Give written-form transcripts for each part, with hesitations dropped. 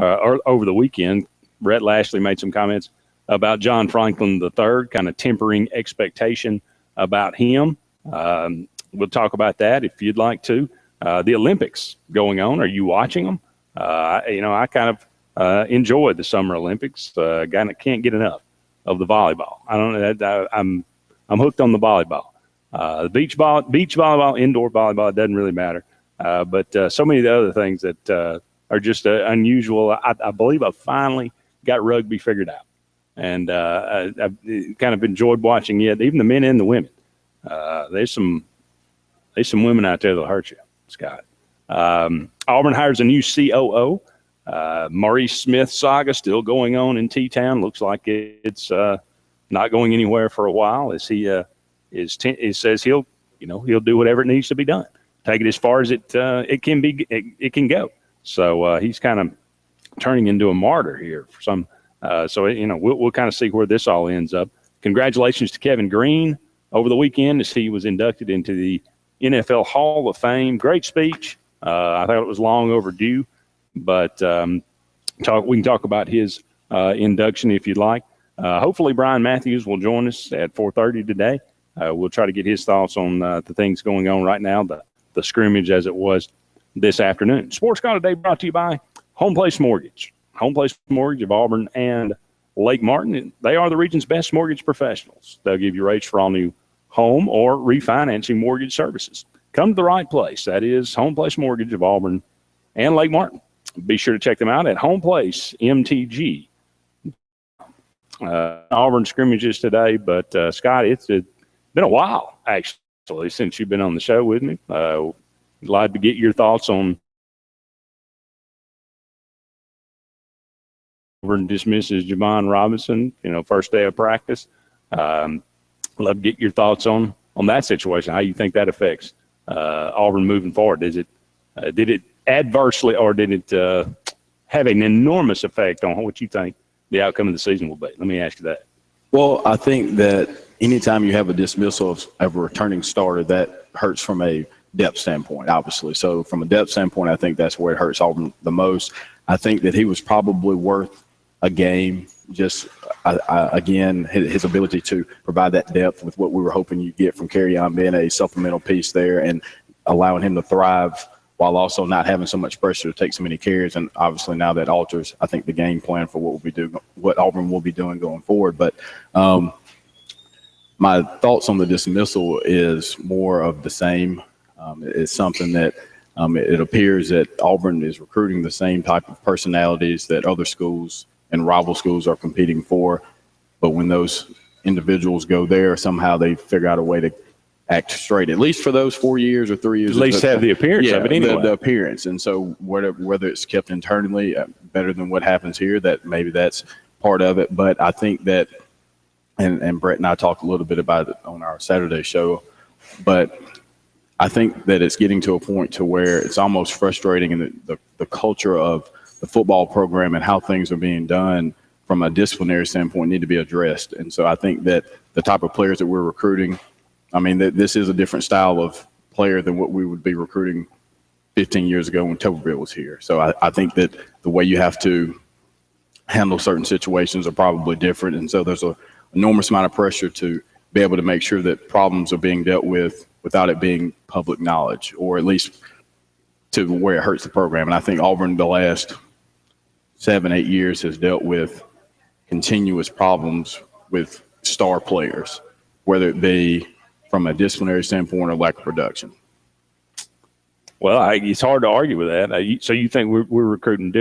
or over the weekend, Brett Lashley made some comments about John Franklin III, kind of tempering expectation about him. We'll talk about that if you'd like to. The Olympics going on. Are you watching them? I kind of enjoy the Summer Olympics. Can't get enough of the volleyball. I don't know. I'm hooked on the volleyball. The beach volleyball, indoor volleyball, it doesn't really matter. But so many of the other things that are just unusual. I believe I finally got rugby figured out. And I've kind of enjoyed watching it, even the men and the women. There's some women out there that'll hurt you, Scott. Auburn hires a new COO. Maurice Smith saga still going on in T-Town. Looks like it's not going anywhere for a while. As he says he'll do whatever it needs to be done, take it as far as it can go. So he's kind of turning into a martyr here for some. We'll kind of see where this all ends up. Congratulations to Kevin Green over the weekend as he was inducted into the NFL Hall of Fame. Great speech. I thought it was long overdue, but we can talk about his induction if you'd like. Hopefully Brian Matthews will join us at 4:30 today. We'll try to get his thoughts on the things going on right now, the scrimmage as it was this afternoon. Sports Call today brought to you by Home Place Mortgage. Home Place Mortgage of Auburn and Lake Martin. They are the region's best mortgage professionals. They'll give you rates for all new home or refinancing mortgage services. Come to the right place. That is Home Place Mortgage of Auburn and Lake Martin. Be sure to check them out at Home Place MTG. Auburn scrimmages today, but Scott, it's been a while actually since you've been on the show with me. Glad to get your thoughts on Auburn dismisses Javon Robinson, first day of practice. Love to get your thoughts on that situation, how you think that affects Auburn moving forward. Did it adversely or did it have an enormous effect on what you think the outcome of the season will be? Let me ask you that. Well, I think that anytime you have a dismissal of a returning starter, that hurts from a depth standpoint, obviously. So from a depth standpoint, I think that's where it hurts Auburn the most. I think that he was probably worth a game, just again, his ability to provide that depth with what we were hoping you'd get from Kerryon being a supplemental piece there and allowing him to thrive while also not having so much pressure to take so many carries. And obviously now that alters, I think, the game plan for what Auburn will be doing going forward. But my thoughts on the dismissal is more of the same. It's something that it appears that Auburn is recruiting the same type of personalities that other schools and rival schools are competing for. But when those individuals go there, somehow they figure out a way to act straight, at least for those 4 years or 3 years. At least have the appearance of it anyway. The appearance. And so whether it's kept internally better than what happens here, that maybe that's part of it. But I think that, and Brett and I talked a little bit about it on our Saturday show, but I think that it's getting to a point to where it's almost frustrating, and the culture of the football program and how things are being done from a disciplinary standpoint need to be addressed. And so I think that the type of players that we're recruiting, this is a different style of player than what we would be recruiting 15 years ago when Tuberville was here. So I think that the way you have to handle certain situations are probably different. And so there's an enormous amount of pressure to be able to make sure that problems are being dealt with without it being public knowledge, or at least to where it hurts the program. And I think Auburn the last 7-8 years has dealt with continuous problems with star players, whether it be from a disciplinary standpoint or lack of production. Well, it's hard to argue with that. So you think we're recruiting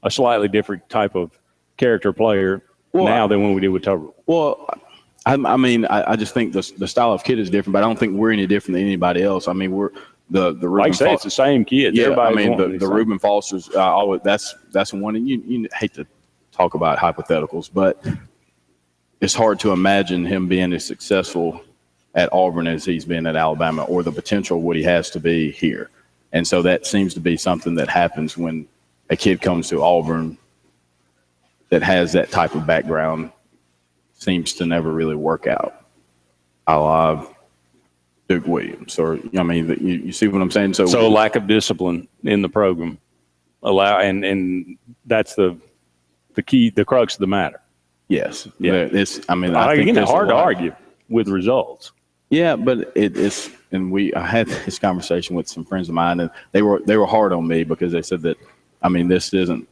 a slightly different type of character player now than when we did with Tuberville? Well, I just think the style of kid is different, but I don't think we're any different than anybody else. We're the Reuben like I say, it's the same kids. Yeah, the Reuben Fosters, that's one, and you hate to talk about hypotheticals, but it's hard to imagine him being as successful at Auburn as he's been at Alabama, or the potential of what he has to be here. And so that seems to be something that happens when a kid comes to Auburn that has that type of background, seems to never really work out. A la Duke Williams, or you see what I'm saying? So lack of discipline in the program. allow, and that's the key, the crux of the matter. Yes. Yeah. I think it's hard to argue with results. Yeah, but it's, and I had this conversation with some friends of mine, and they were hard on me because they said that, this isn't,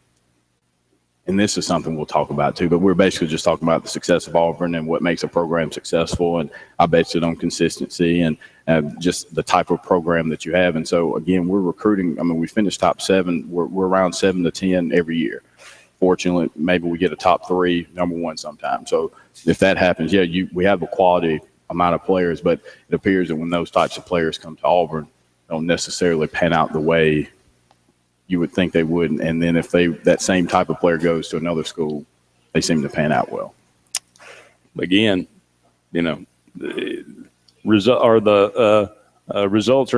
and this is something we'll talk about too, but we're basically just talking about the success of Auburn and what makes a program successful. And I based it on consistency and just the type of program that you have. And so, again, we're recruiting. We finished top 7. We're around 7 to 10 every year. Fortunately, maybe we get a top 3, number 1 sometime. So if that happens, we have a quality amount of players, but it appears that when those types of players come to Auburn, they don't necessarily pan out the way you would think they would. And then if that same type of player goes to another school, they seem to pan out well. Again, the results are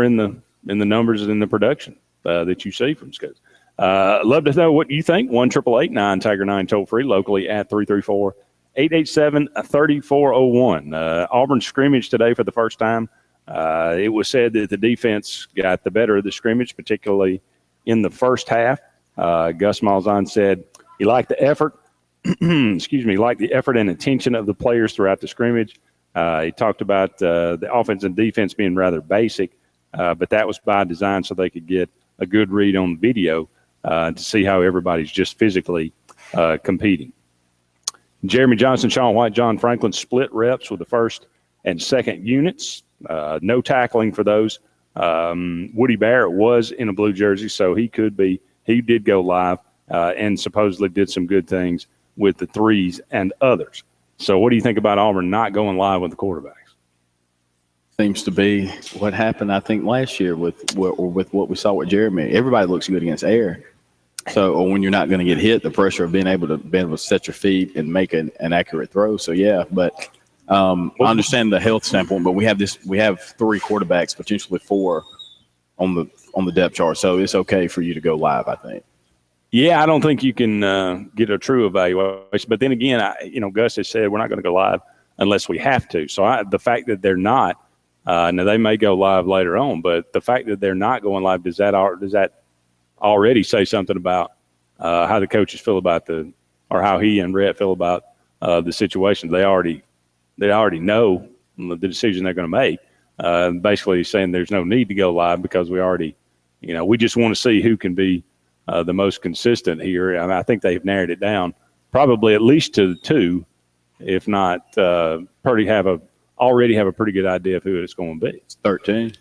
in the numbers and in the production that you see from schools. Love to know what you think. 1-888-9-TIGER-9 toll free locally at 334-887-3401. Auburn scrimmage today for the first time. It was said that the defense got the better of the scrimmage, particularly in the first half. Gus Malzahn said he liked the effort. Liked the effort and attention of the players throughout the scrimmage. He talked about the offense and defense being rather basic, but that was by design so they could get a good read on video to see how everybody's just physically competing. Jeremy Johnson, Sean White, John Franklin split reps with the first and second units. No tackling for those. Woody Barrett was in a blue jersey, so he did go live and supposedly did some good things with the threes and others. So what do you think about Auburn not going live with the quarterbacks? Seems to be what happened, I think, last year with what we saw with Jeremy. Everybody looks good against air. So, or when you're not going to get hit, the pressure of being able to set your feet and make an accurate throw. So, yeah, but I understand the health standpoint, but we have 3 quarterbacks, potentially 4 on the depth chart. So it's okay for you to go live, I think. Yeah, I don't think you can get a true evaluation. But then again, Gus has said we're not going to go live unless we have to. So the fact that they're not, now they may go live later on, but the fact that they're not going live, does that already say something about how the coaches feel about or how he and Brett feel about the situation? They already know the decision they're going to make. Basically saying there's no need to go live because we already, we just want to see who can be the most consistent here. I think they've narrowed it down probably at least to 2, if not already have a pretty good idea of who it's going to be. It's 13.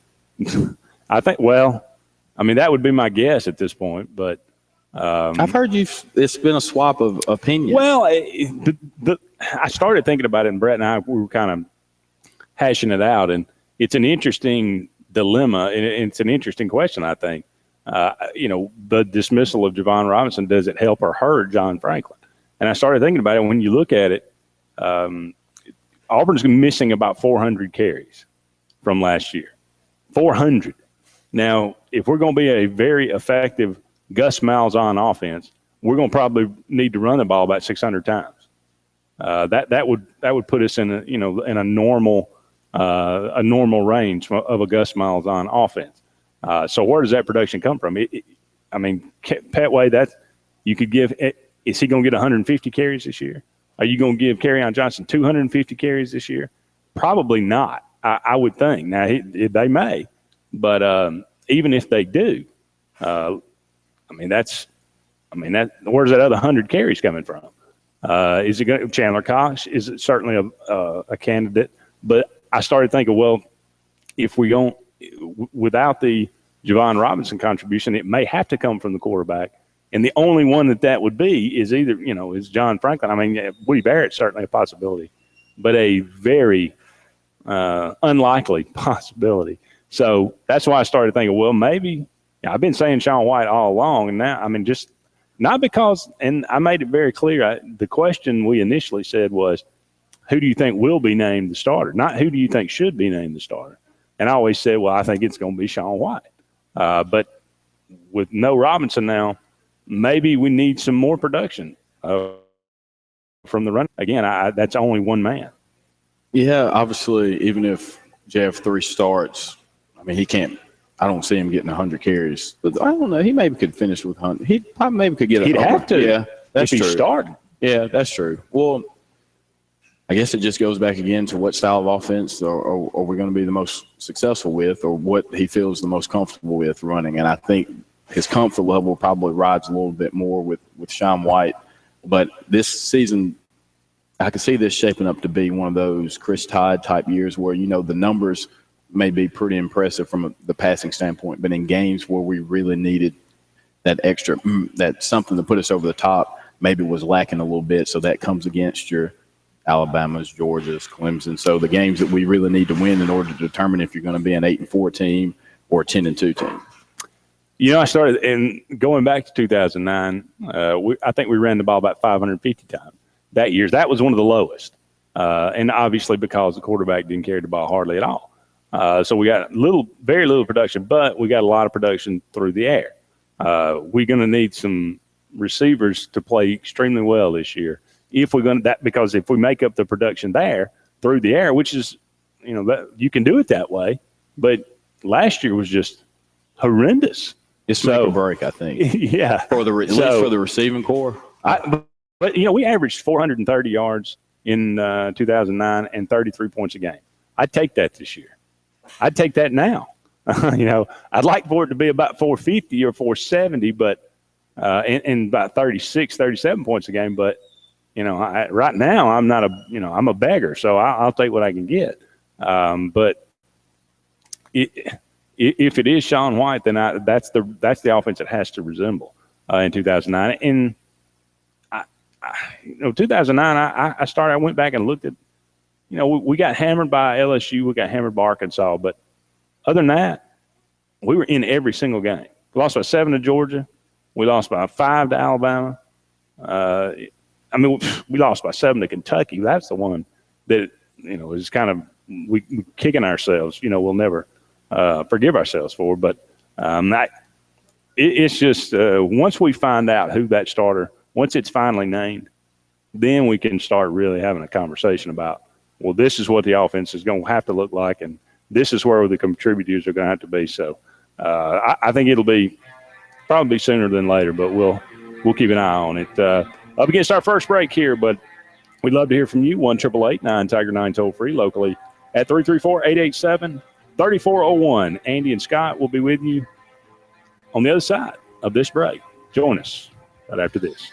I think, that would be my guess at this point, but I've heard it's been a swap of opinions. Well, I started thinking about it, and Brett and I, we were kind of hashing it out, and it's an interesting dilemma, and it's an interesting question, I think. The dismissal of Javon Robinson, does it help or hurt John Franklin? And I started thinking about it. When you look at it, Auburn's missing about 400 carries from last year. 400. Now, if we're going to be a very effective Gus Malzahn offense, we're going to probably need to run the ball about 600 times. That would put us in a normal range of a Gus Malzahn offense. So where does that production come from? Petway, you could give. Is he going to get 150 carries this year? Are you going to give Kerryon Johnson 250 carries this year? Probably not. I would think. Now they may, but even if they do, where's that other 100 carries coming from? Is it going Chandler Cox? Is it certainly a candidate? But I started thinking, well, if we don't, without the Javon Robinson contribution, it may have to come from the quarterback. And the only one that would be is either, is John Franklin. Woody Barrett's certainly a possibility, but a very unlikely possibility. So that's why I started thinking, well, maybe I've been saying Sean White all along. And now, just not because, and I made it very clear. The question we initially said was, who do you think will be named the starter? Not who do you think should be named the starter? And I always said, well, I think it's going to be Sean White. But with no Robinson now, maybe we need some more production from the run. Again, that's only one man. Yeah, obviously, even if JF3 starts, he can't I don't see him getting 100 carries. But I don't know. He maybe could finish with 100. He probably maybe could get. He'd have to. Yeah, that's if true. He started. Yeah, that's true. Well, I guess it just goes back again to what style of offense are we going to be the most successful with, or what he feels the most comfortable with running. And I think his comfort level probably rides a little bit more with Sean White. But this season, I can see this shaping up to be one of those Chris Todd type years where, the numbers may be pretty impressive from the passing standpoint, but in games where we really needed that extra, that something to put us over the top, maybe was lacking a little bit. So that comes against your Alabama's, Georgia's, Clemson. So the games that we really need to win in order to determine if you're going to be an 8-4 team or a 10-2 team. I started, and going back to 2009, I think we ran the ball about 550 times that year. That was one of the lowest. And obviously because the quarterback didn't carry the ball hardly at all. So we got very little production, but we got a lot of production through the air. We're going to need some receivers to play extremely well this year. Because if we make up the production there through the air, which is, that you can do it that way, but last year was just horrendous. It's make or break, I think. Yeah. At least for the receiving core. But we averaged 430 yards in 2009 and 33 points a game. I'd take that this year. I'd take that now. I'd like for it to be about 450 or 470, but and about 36, 37 points a game. But right now I'm not I'm a beggar, so I'll take what I can get. But if it is Sean White, then that's the offense it has to resemble in 2009. And 2009, I went back and looked at, we got hammered by LSU, we got hammered by Arkansas, but other than that, we were in every single game. We lost by 7 to Georgia, we lost by 5 to Alabama. We lost by 7 to Kentucky. That's the one that is kind of we kicking ourselves. We'll never forgive ourselves for. But it's just once we find out who that starter, once it's finally named, then we can start really having a conversation about, well, this is what the offense is going to have to look like, and this is where the contributors are going to have to be. So I think it'll be probably sooner than later, but we'll keep an eye on it. Up against our first break here, but we'd love to hear from you. 1-888-9-TIGER-9 toll free locally at 334-887-3401. Andy and Scott will be with you on the other side of this break. Join us right after this.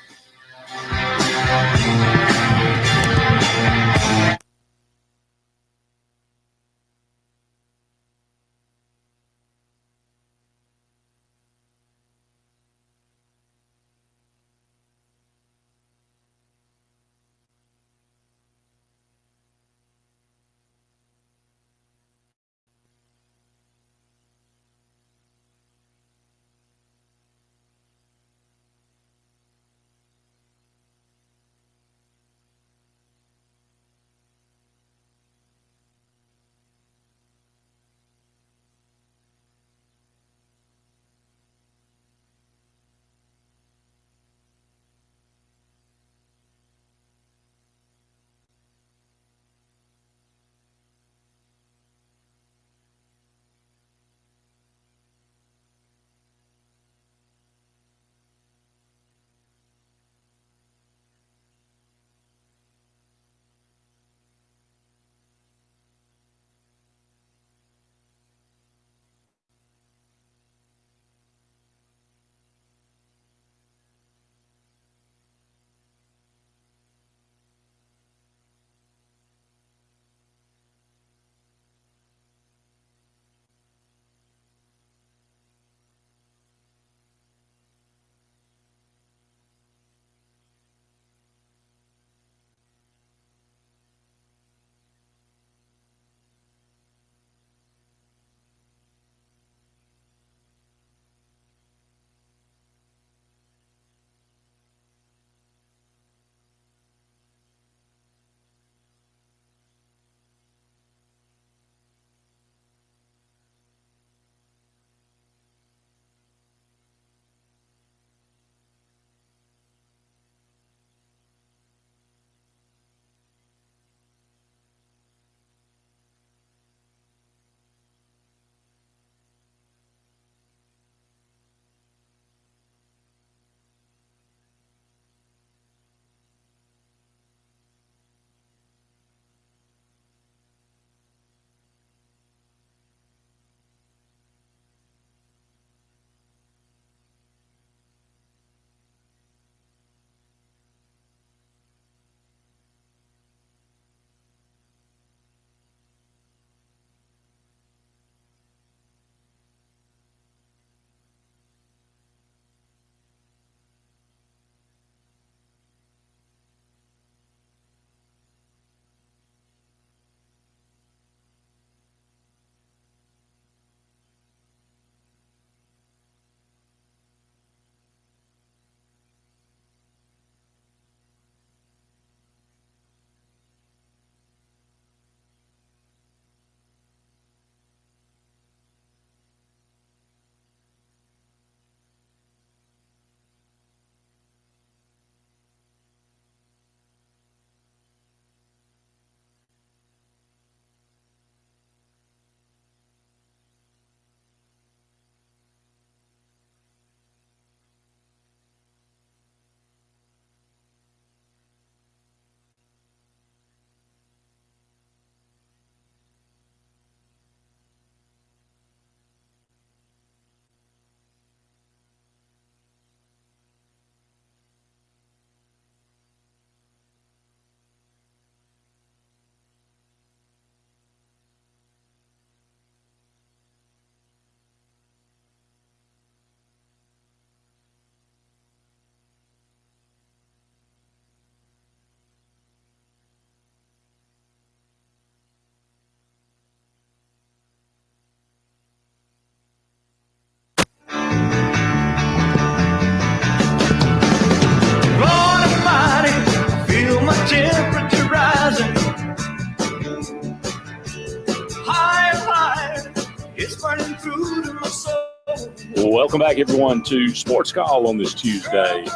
Welcome back, everyone, to Sports Call on this Tuesday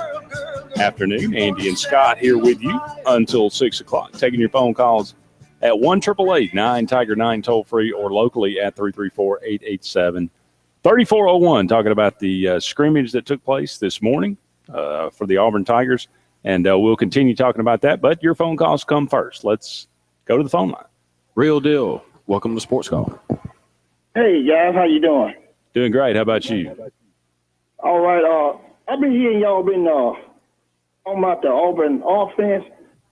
afternoon. Andy and Scott here with you until 6 o'clock, taking your phone calls at 1-888-9-TIGER-9 toll-free or locally at 334-887-3401, talking about the scrimmage that took place this morning for the Auburn Tigers. And we'll continue talking about that, but your phone calls come first. Let's go to the phone line. Real deal. Welcome to Sports Call. Hey, guys. How you doing? Doing great. How about you? All right. I've been hearing y'all been talking about the Auburn offense.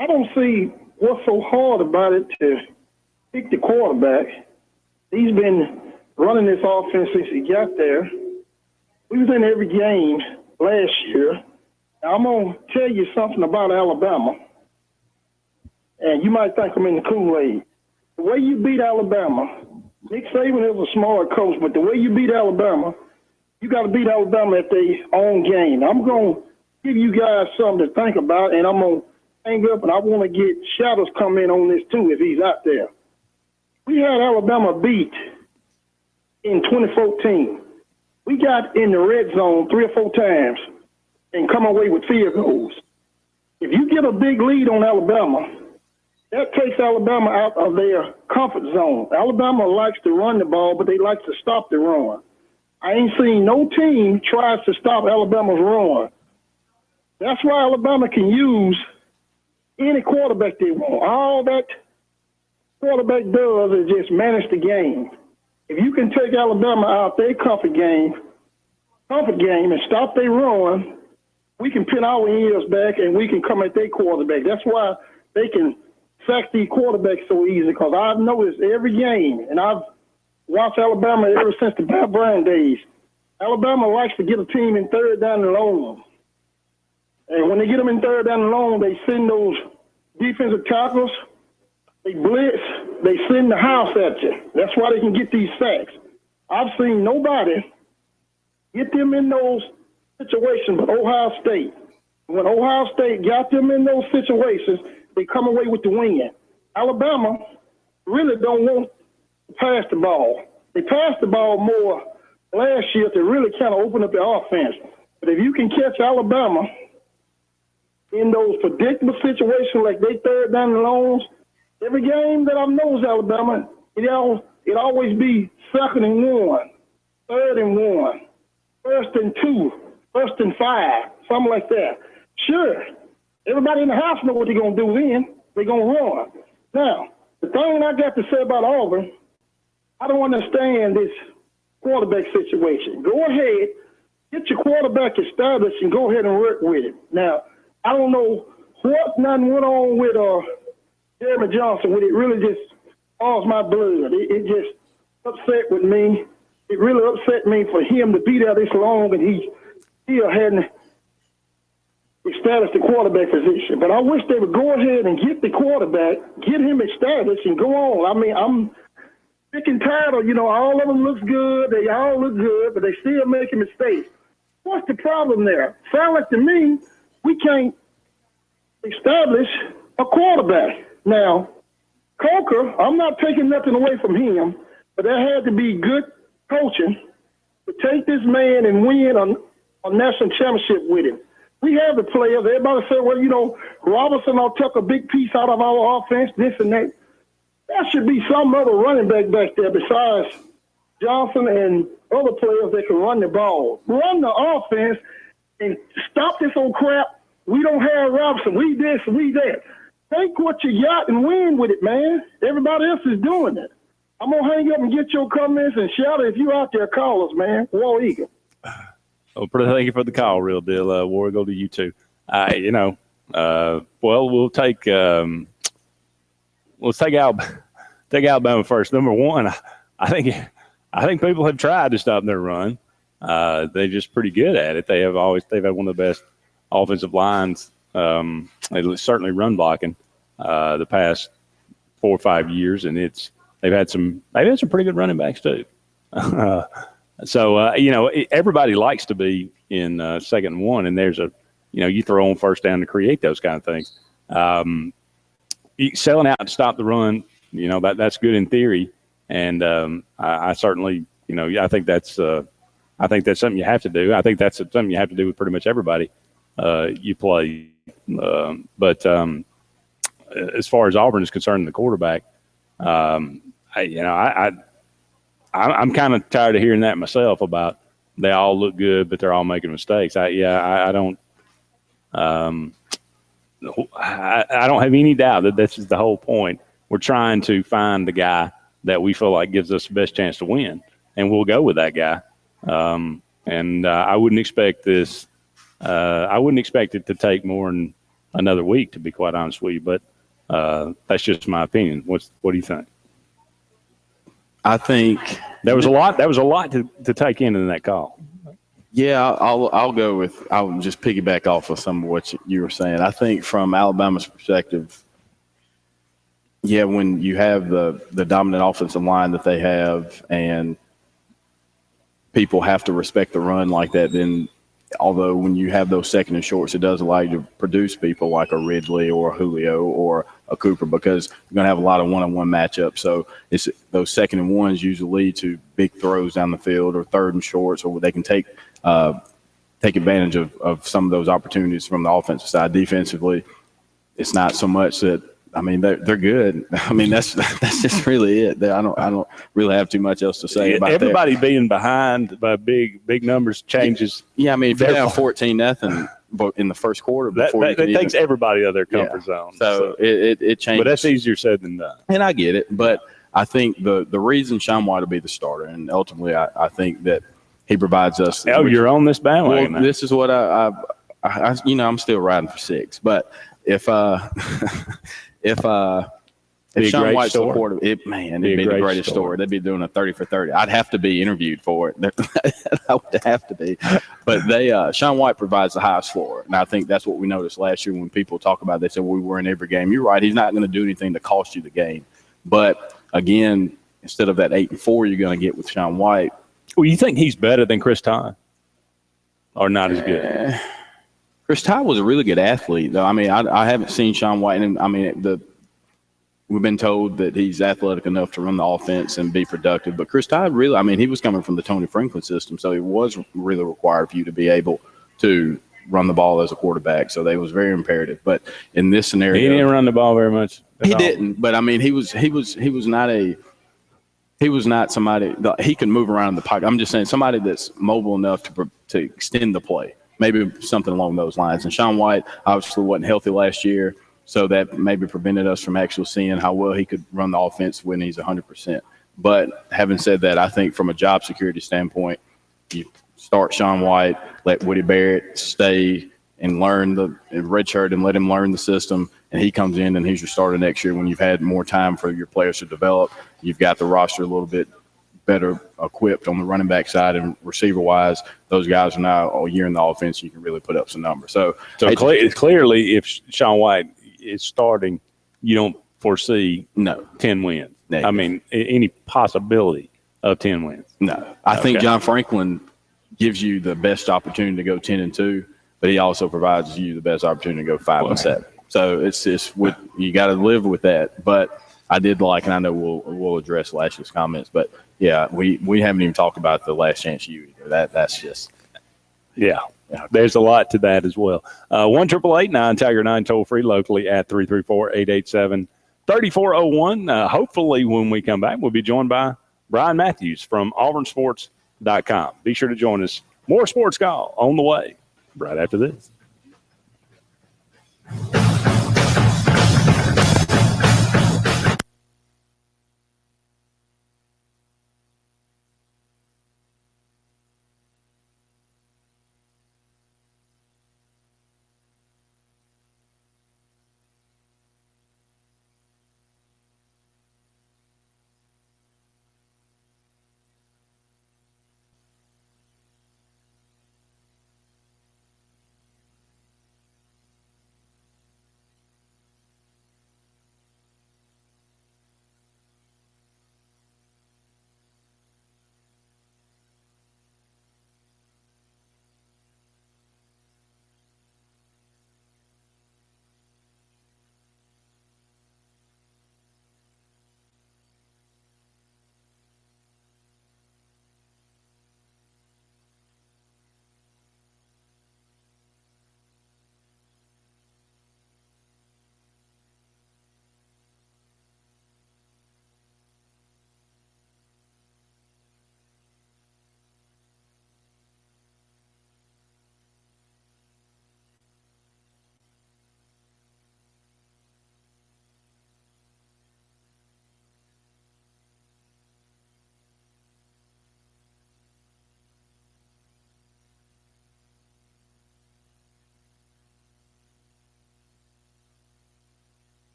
I don't see what's so hard about it to pick the quarterback. He's been running this offense since he got there. We was in every game last year. Now, I'm going to tell you something about Alabama, and you might think I'm in the Kool-Aid. The way you beat Alabama, Nick Saban is a smart coach, but the way you beat Alabama, you got to beat Alabama at their own game. I'm going to give you guys something to think about, and I'm going to hang up, and I want to get Shadows come in on this too if he's out there. We had Alabama beat in 2014. We got in the red zone 3 or 4 times and come away with field goals. If you get a big lead on Alabama, that takes Alabama out of their comfort zone. Alabama likes to run the ball, but they like to stop the run. I ain't seen no team tries to stop Alabama's run. That's why Alabama can use any quarterback they want. All that quarterback does is just manage the game. If you can take Alabama out their comfort game and stop their run, we can pin our ears back and we can come at their quarterback. That's why they can sack the quarterback so easy, because I've noticed every game, and I've watched Alabama ever since the Bob Brown days. Alabama likes to get a team in third down and long. And when they get them in third down and long, they send those defensive tackles, they blitz, they send the house at you. That's why they can get these sacks. I've seen nobody get them in those situations but Ohio State. When Ohio State got them in those situations, they come away with the win. Alabama really don't want to pass the ball. They passed the ball more last year to really kind of open up the offense. But if you can catch Alabama in those predictable situations like they third down and longs, every game that I've known Alabama, it always be 2nd and 1, 3rd and 1, 1st and 2, 1st and 5, something like that. Sure, everybody in the house know what they're going to do then. They're going to run. Now, the thing I got to say about Auburn, I don't understand this quarterback situation. Go ahead, get your quarterback established and go ahead and work with it. Now, I don't know what nothing went on with Jeremy Johnson when it really just caused my blood. It just upset with me. It really upset me for him to be there this long and he still hadn't established the quarterback position. But I wish they would go ahead and get the quarterback, get him established, and go on. I mean, I'm sick and tired of, all of them looks good. They all look good, but they still making mistakes. What's the problem there? Sound like to me, we can't establish a quarterback. Now, Coker, I'm not taking nothing away from him, but there had to be good coaching to take this man and win a national championship with him. We have the players. Everybody said, well, Robinson took a big piece out of our offense, this and that. There should be some other running back there besides Johnson and other players that can run the ball. Run the offense and stop this old crap. We don't have Robinson. We this, we that. Take what you got and win with it, man. Everybody else is doing it. I'm going to hang up and get your comments and shout it. If you out there, call us, man. War Eagle. Well, thank you for the call, Real Deal. War Eagle to you too. Well, we'll take Alabama first. Number one, I think people have tried to stop their run. They're just pretty good at it. They've had one of the best offensive lines. They certainly run blocking the past 4 or 5 years, and they've had some pretty good running backs too. So everybody likes to be in 2nd and 1, and there's you throw on first down to create those kind of things. Selling out to stop the run, that's good in theory, and I certainly, I think that's I think that's something you have to do. I think that's something you have to do with pretty much everybody you play. But as far as Auburn is concerned, the quarterback, I'm kind of tired of hearing that myself about they all look good, but they're all making mistakes. I don't have any doubt that this is the whole point. We're trying to find the guy that we feel like gives us the best chance to win, and we'll go with that guy. I wouldn't expect this. I wouldn't expect it to take more than another week, to be quite honest with you. But that's just my opinion. What do you think? I think there was a lot. That was a lot to take in that call. Yeah, I'll go with. I'll just piggyback off of some of what you were saying. I think from Alabama's perspective, yeah, when you have the dominant offensive line that they have, and people have to respect the run like that, then although when you have those second and shorts, it does allow you to produce people like a Ridley or a Julio or a Cooper, because you're going to have a lot of one-on-one matchups. So it's those second and ones usually lead to big throws down the field, or third and shorts, or they can take advantage of some of those opportunities from the offensive side. Defensively, it's not so much that. I mean, they're good. I mean, that's just really it. I don't really have too much else to say about everybody being behind by big numbers changes. Yeah, I mean, if you're down 14-0 in the first quarter, that takes everybody out of their comfort zone. So it changes. But that's easier said than done. And I get it, but I think the reason Sean White will be the starter, and ultimately I think that he provides us. Oh, you're on this bandwagon. Well, this is what I'm still riding for 6, but if Sean White's supportive, it'd be the greatest story. They'd be doing a 30 for 30. I'd have to be interviewed for it. I would have to be. But Sean White provides the highest floor. And I think that's what we noticed last year when people talk about it. They said, we were in every game. You're right. He's not going to do anything to cost you the game. But, again, instead of that 8-4 you're going to get with Sean White. Well, you think he's better than Chris Todd? Or not as good? Chris Todd was a really good athlete, though. I mean, I haven't seen Sean White. And I mean, we've been told that he's athletic enough to run the offense and be productive. But Chris Todd really, I mean, he was coming from the Tony Franklin system, so it was really required for you to be able to run the ball as a quarterback. So they was very imperative. But in this scenario, he didn't run the ball very much. He didn't. But I mean, he was not somebody – he can move around in the pocket. I'm just saying somebody that's mobile enough to extend the play, maybe something along those lines. And Sean White obviously wasn't healthy last year, so that maybe prevented us from actually seeing how well he could run the offense when he's 100%. But having said that, I think from a job security standpoint, you start Sean White, let Woody Barrett stay and learn redshirt and let him learn the system, and he comes in and he's your starter next year when you've had more time for your players to develop. You've got the roster a little bit better equipped on the running back side, and receiver-wise, those guys are now all year in the offense. You can really put up some numbers. So clearly, if Sean White is starting, you don't foresee 10 wins. I mean, any possibility of 10 wins. No. I think John Franklin gives you the best opportunity to go 10-2, but he also provides you the best opportunity to go 5-7. So it's you got to live with that. But I did like, and I know we'll address Lashley's comments, but yeah, we haven't even talked about the last chance you either. That's just there's a lot to that as well. 1-888-9-TIGER-9 toll free locally at 334-887-3401. Hopefully when we come back, we'll be joined by Brian Matthews from auburnsports.com. Be sure to join us. More Sportscall on the way right after this.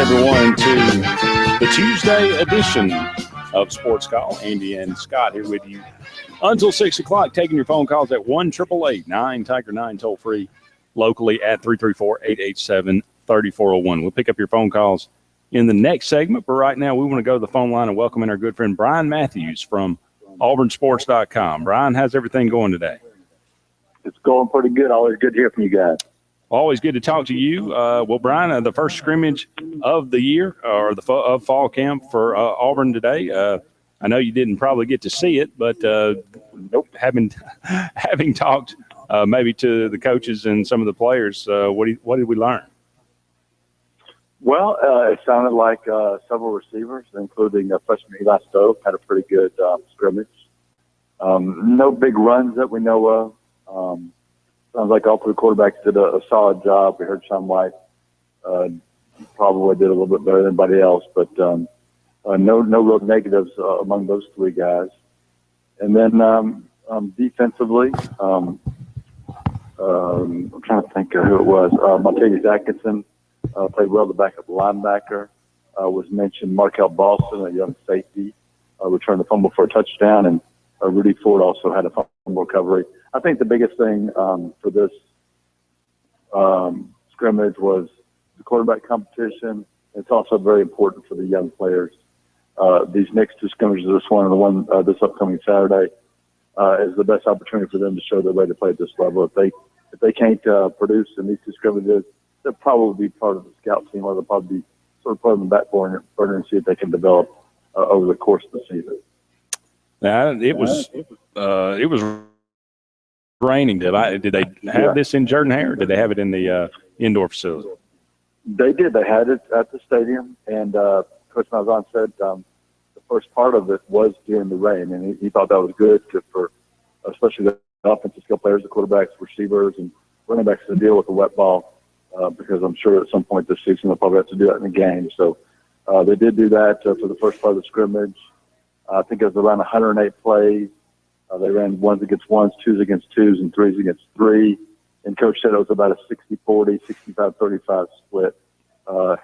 everyone, to the Tuesday edition of Sportscall. Andy and Scott here with you until 6 o'clock, taking your phone calls at 1-888-9-TIGER-9, toll free locally at 334-887-3401. We'll pick up your phone calls in the next segment, but right now we want to go to the phone line and welcome in our good friend Brian Matthews from auburnsports.com. Brian, how's everything going today? It's going pretty good. Always good to hear from you guys. Always good to talk to you. Well, Brian, the first scrimmage of the year or of fall camp for Auburn today. I know you didn't probably get to see it, but Nope. having talked maybe to the coaches and some of the players, what did we learn? Well, it sounded like several receivers, including freshman Eli Stove, had a pretty good scrimmage. No big runs that we know of. Sounds like all three quarterbacks did a solid job. We heard Sean White probably did a little bit better than anybody else, but no real negatives among those three guys. And then defensively, I'm trying to think of who it was. Montavious Atkinson played well, the backup linebacker. Was mentioned Markel Boston, a young safety, returned the fumble for a touchdown, and Rudy Ford also had a fumble recovery. I think the biggest thing for this scrimmage was the quarterback competition. It's also very important for the young players. These next two scrimmages, this one and the one this upcoming Saturday, is the best opportunity for them to show their way to play at this level. If they can't produce in these two scrimmages, they'll probably be part of the scout team, or they'll probably be sort of put on the back burner and see if they can develop over the course of the season. Now, it was raining. Did they have this in Jordan-Hare, or did they have it in the indoor facility? They did. They had it at the stadium, and Coach Malzahn said the first part of it was during the rain, and he thought that was good for especially the offensive skill players, the quarterbacks, receivers, and running backs to deal with the wet ball, because I'm sure at some point this season they'll probably have to do that in the game. So they did do that for the first part of the scrimmage. I think it was around 108 plays. They ran ones against ones, twos against twos, and threes against three. And Coach said it was about a 60-40, 65-35 split,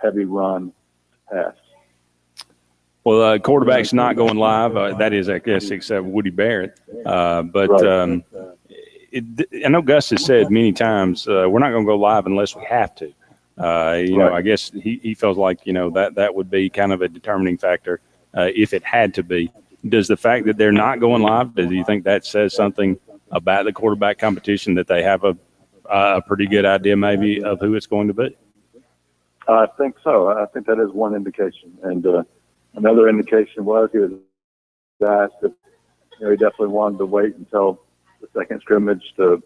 heavy run pass. Well, quarterback's not going live. That is, I guess, except Woody Barrett. But Right. I know Gus has said many times, we're not going to go live unless we have to. You know, I guess he feels like, that would be kind of a determining factor if it had to be. Does the fact that they're not going live, do you think that says something about the quarterback competition, that they have a pretty good idea maybe of who it's going to be? I think so. I think that is one indication. And another indication was he was asked if he definitely wanted to wait until the second scrimmage to,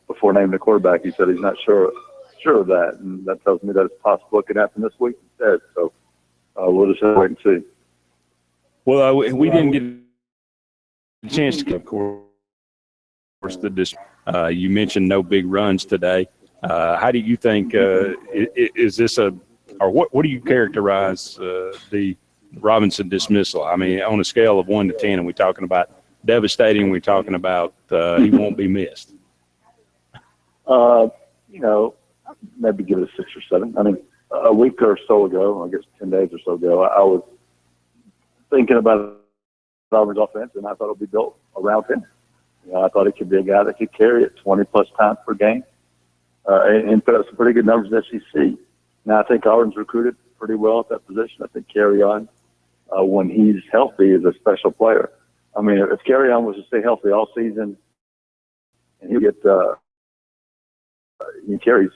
before naming the quarterback. He said he's not sure of that. And that tells me that it's possible it could happen this week instead. So we'll just have to wait and see. Well, we didn't get a chance to, of course, you mentioned no big runs today. How do you think, is this or what do you characterize the Robinson dismissal? I mean, on a scale of 1 to 10, are we talking about devastating? We're talking about he won't be missed. Maybe give it a 6 or 7. I mean, a week or so ago, I guess 10 days or so ago, I was thinking about Auburn's offense, and I thought it would be built around him. I thought he could be a guy that could carry it 20-plus times per game and put up some pretty good numbers in SEC. Now, I think Auburn's recruited pretty well at that position. I think Carry-On, when he's healthy, is a special player. I mean, if Carry-On was to stay healthy all season and he carries,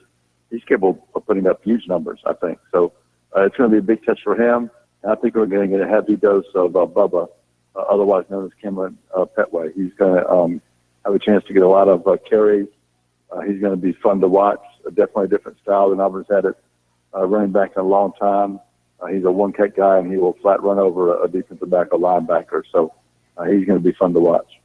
he's capable of putting up huge numbers, I think. So it's going to be a big test for him. And I think we're going to get a heavy dose of Bubba, otherwise known as Cameron Petway. He's going to have a chance to get a lot of carries. He's going to be fun to watch. Definitely a different style than Auburn's had it running back in a long time. He's a one-cut guy, and he will flat run over a defensive back, a linebacker. So he's going to be fun to watch.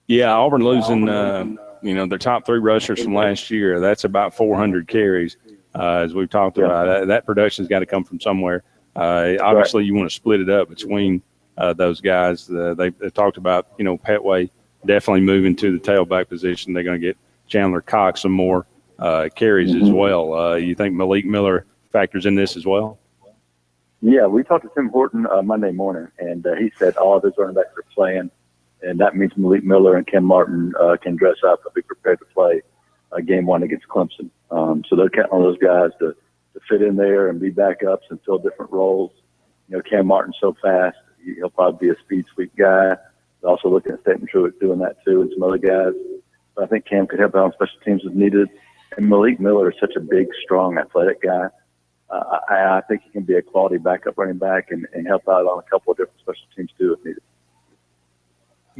Yeah, Auburn losing, their top three rushers from last year. That's about 400 carries, as we've talked about. That production's got to come from somewhere. Obviously, you want to split it up between those guys. They've talked about, Petway definitely moving to the tailback position. They're going to get Chandler Cox some more carries as well. You think Malik Miller factors in this as well? Yeah, we talked to Tim Horton Monday morning, and he said all of his running backs are playing, and that means Malik Miller and Kim Martin can dress up and be prepared to play game one against Clemson. So they're counting on those guys to fit in there and be backups and fill different roles. You know, Cam Martin's so fast, he'll probably be a speed sweep guy. They're also looking at Staten Truitt doing that too, and some other guys. But I think Cam could help out on special teams if needed. And Malik Miller is such a big, strong, athletic guy. I think he can be a quality backup running back and help out on a couple of different special teams too if needed.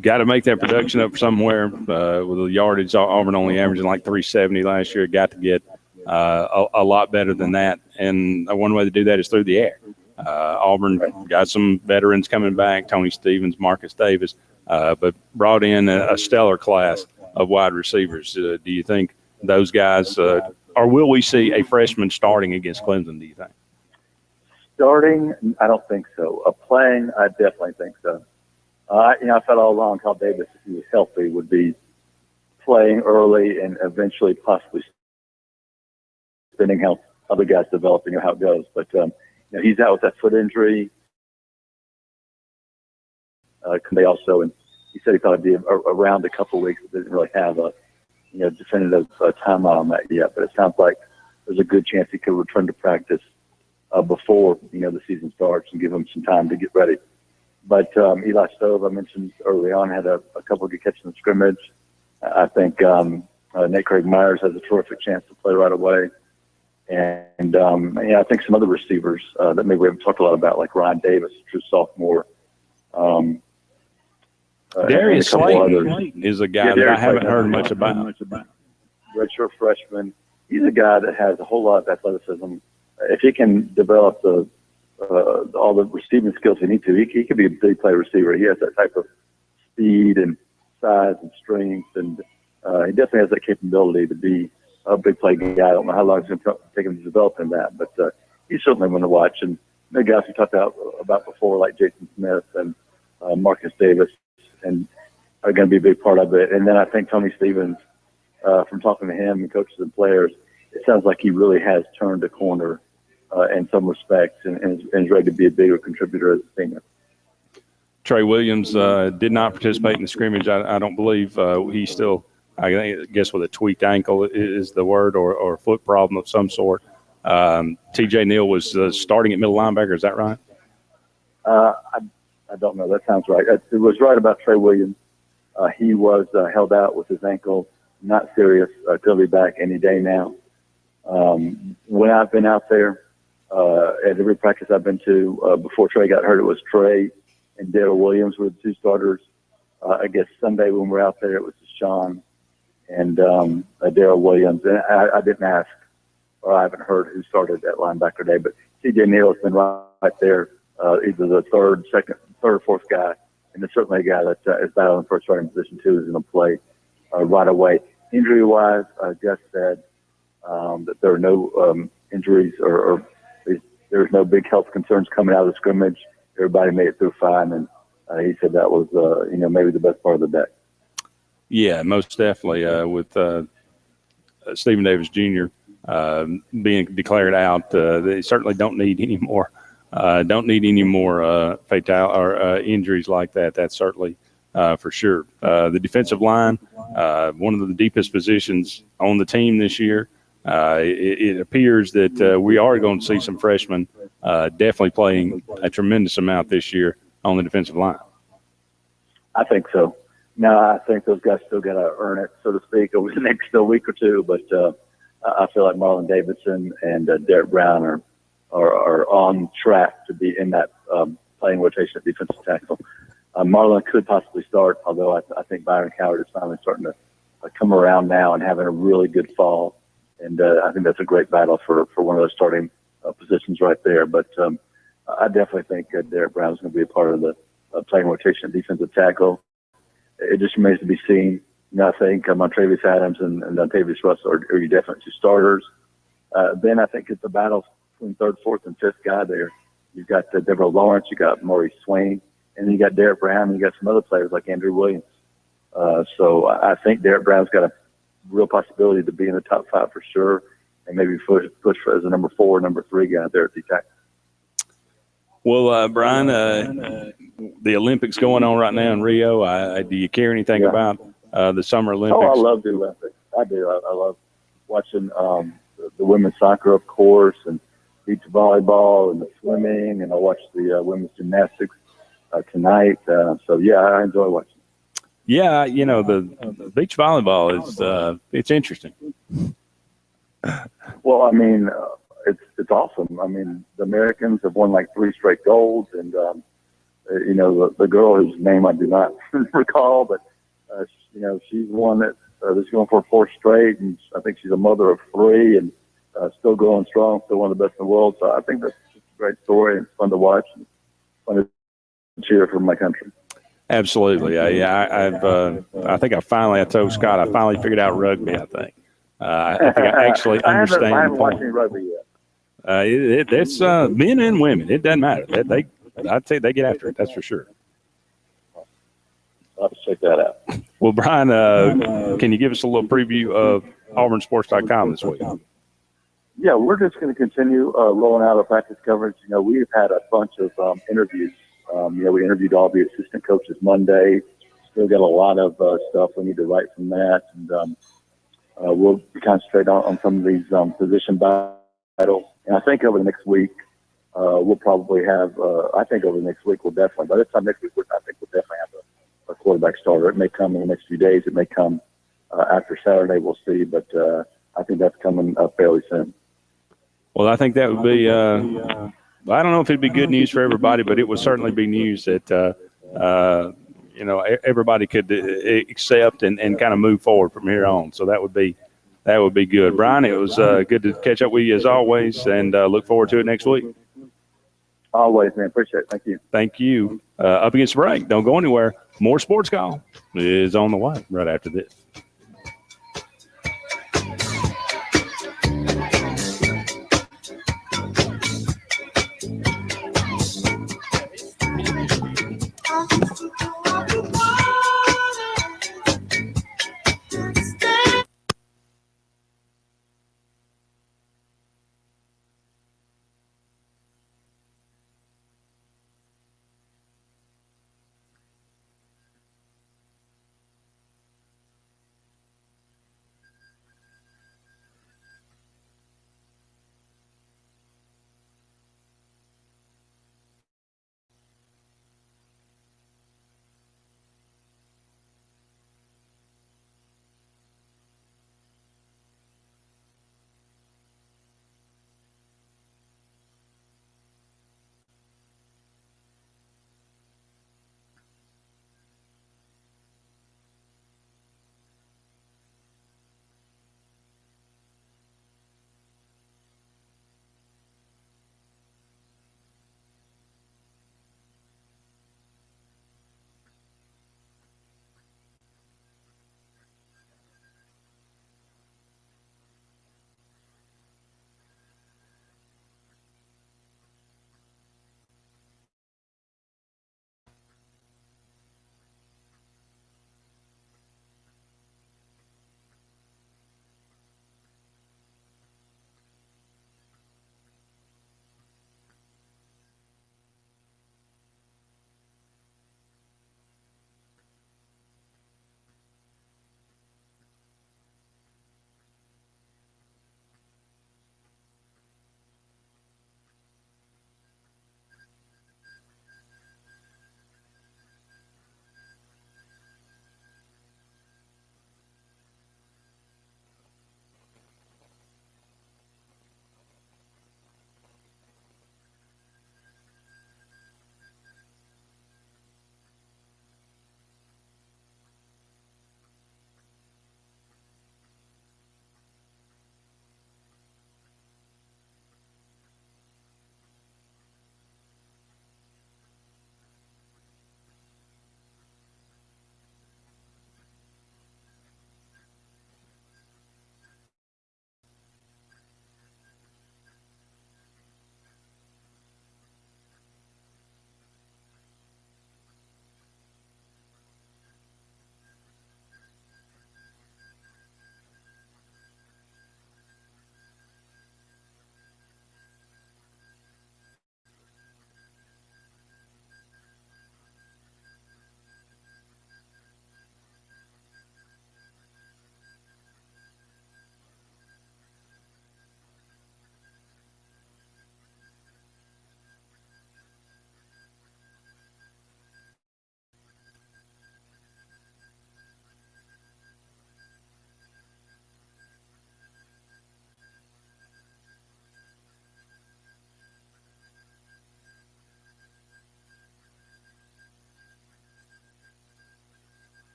Got to make that production up somewhere. With the yardage, Auburn only averaging like 370 last year. Got to get a lot better than that. And one way to do that is through the air. Auburn got some veterans coming back, Tony Stevens, Marcus Davis, but brought in a stellar class of wide receivers. Do you think those guys or will we see a freshman starting against Clemson, do you think? Starting, I don't think so. Playing, I definitely think so. I thought all along Kyle Davis, if he was healthy, would be playing early and eventually possibly spending how other guys develop and how it goes. But, he's out with that foot injury. They also, and he said he thought it'd be around a couple of weeks. But didn't really have a definitive timeline on that yet. But it sounds like there's a good chance he could return to practice before the season starts and give him some time to get ready. But Eli Stove, I mentioned early on, had a couple of good catches in the scrimmage. I think Nate Craig Myers has a terrific chance to play right away. And I think some other receivers that maybe we haven't talked a lot about, like Ryan Davis, true sophomore. Darius Slayton is a guy that I haven't heard much about. Redshirt freshman. He's a guy that has a whole lot of athleticism. If he can develop all the receiving skills he needs to, he could be a big play receiver. He has that type of speed and size and strength, and he definitely has that capability to be a big play guy. I don't know how long it's going to take him to develop in that, but he's certainly one to watch. And the guys we talked about before, like Jason Smith and Marcus Davis, and are going to be a big part of it. And then I think Tony Stevens, from talking to him and coaches and players, it sounds like he really has turned a corner in some respects and is ready to be a bigger contributor as a senior. Trey Williams did not participate in the scrimmage. I don't believe he's still, I guess, with a tweaked ankle is the word, or a foot problem of some sort. TJ Neal was starting at middle linebacker. Is that right? I don't know. That sounds right. It was right about Trey Williams. He was held out with his ankle, not serious. He'll be back any day now. When I've been out there, at every practice I've been to, before Trey got hurt, it was Trey and Daryl Williams were the two starters. I guess Sunday when we were out there, it was Deshaun and Daryl Williams. And I didn't ask, or I haven't heard who started at linebacker day, but TJ Neal has been right there, either the third or fourth guy, and it's certainly a guy that is battling the first starting position too, is going to play right away. Injury-wise, Jeff said that there are no injuries or there's no big health concerns coming out of the scrimmage. Everybody made it through fine, and he said that was maybe the best part of the day. Yeah, most definitely. With Stephen Davis Jr. Being declared out, they certainly don't need any more. Fatal or injuries like that. That's certainly for sure. The defensive line, one of the deepest positions on the team this year. It appears that we are going to see some freshmen definitely playing a tremendous amount this year on the defensive line. I think so. Now, I think those guys still got to earn it, so to speak, over the next week or two. But I feel like Marlon Davidson and Derek Brown are on track to be in that playing rotation at defensive tackle. Marlon could possibly start, although I think Byron Coward is finally starting to come around now and having a really good fall. And I think that's a great battle for one of those starting positions right there. But I definitely think Derek Brown is going to be a part of the playing rotation at defensive tackle. It just remains to be seen. I think Montravius Adams and Dontavius Russell are your definite two starters. Then I think it's a battle between third, fourth, and fifth guy there. You've got Deborah Lawrence, you got Maurice Swain, and then you got Derek Brown, and you got some other players like Andrew Williams. So I think Derek Brown's got a real possibility to be in the top five for sure, and maybe push for as a number 4, number 3 guy there at the tackle. Well, Brian, the Olympics going on right now in Rio. Do you care anything about the Summer Olympics? Oh, I love the Olympics. I do. I love watching the women's soccer, of course, and beach volleyball and the swimming, and I watch the women's gymnastics tonight. So, yeah, I enjoy watching. Yeah, the beach volleyball is it's interesting. Well, I mean, it's awesome. I mean, the Americans have won like 3 straight golds, and the girl whose name I do not recall, but she's won it. She's going for 4 straight, and I think she's a mother of 3, and still going strong, still one of the best in the world. So I think that's just a great story, and it's fun to watch, and fun to cheer for my country. Absolutely. I think I told Scott I finally figured out rugby. I think I actually understand. I haven't watched any rugby yet. It's men and women. It doesn't matter. I'd say they get after it. That's for sure. I'll have to check that out. Well, Brian, can you give us a little preview of auburnsports.com this week? Yeah, we're just going to continue rolling out our practice coverage. We've had a bunch of interviews. We interviewed all the assistant coaches Monday. Still got a lot of stuff we need to write from that. And we'll concentrate on some of these position battles. And I think over the next week, we'll probably have, by this time next week, I think we'll definitely have a quarterback starter. It may come in the next few days. It may come after Saturday. We'll see. But I think that's coming up fairly soon. Well, I think that would be I don't know if it'd be good news for everybody, but it would certainly be news that everybody could accept and kind of move forward from here on. So that would be good. Brian, it was good to catch up with you as always, and look forward to it next week. Always, man. Appreciate it. Thank you. Thank you. Up against the break. Don't go anywhere. More Sports Call is on the way right after this.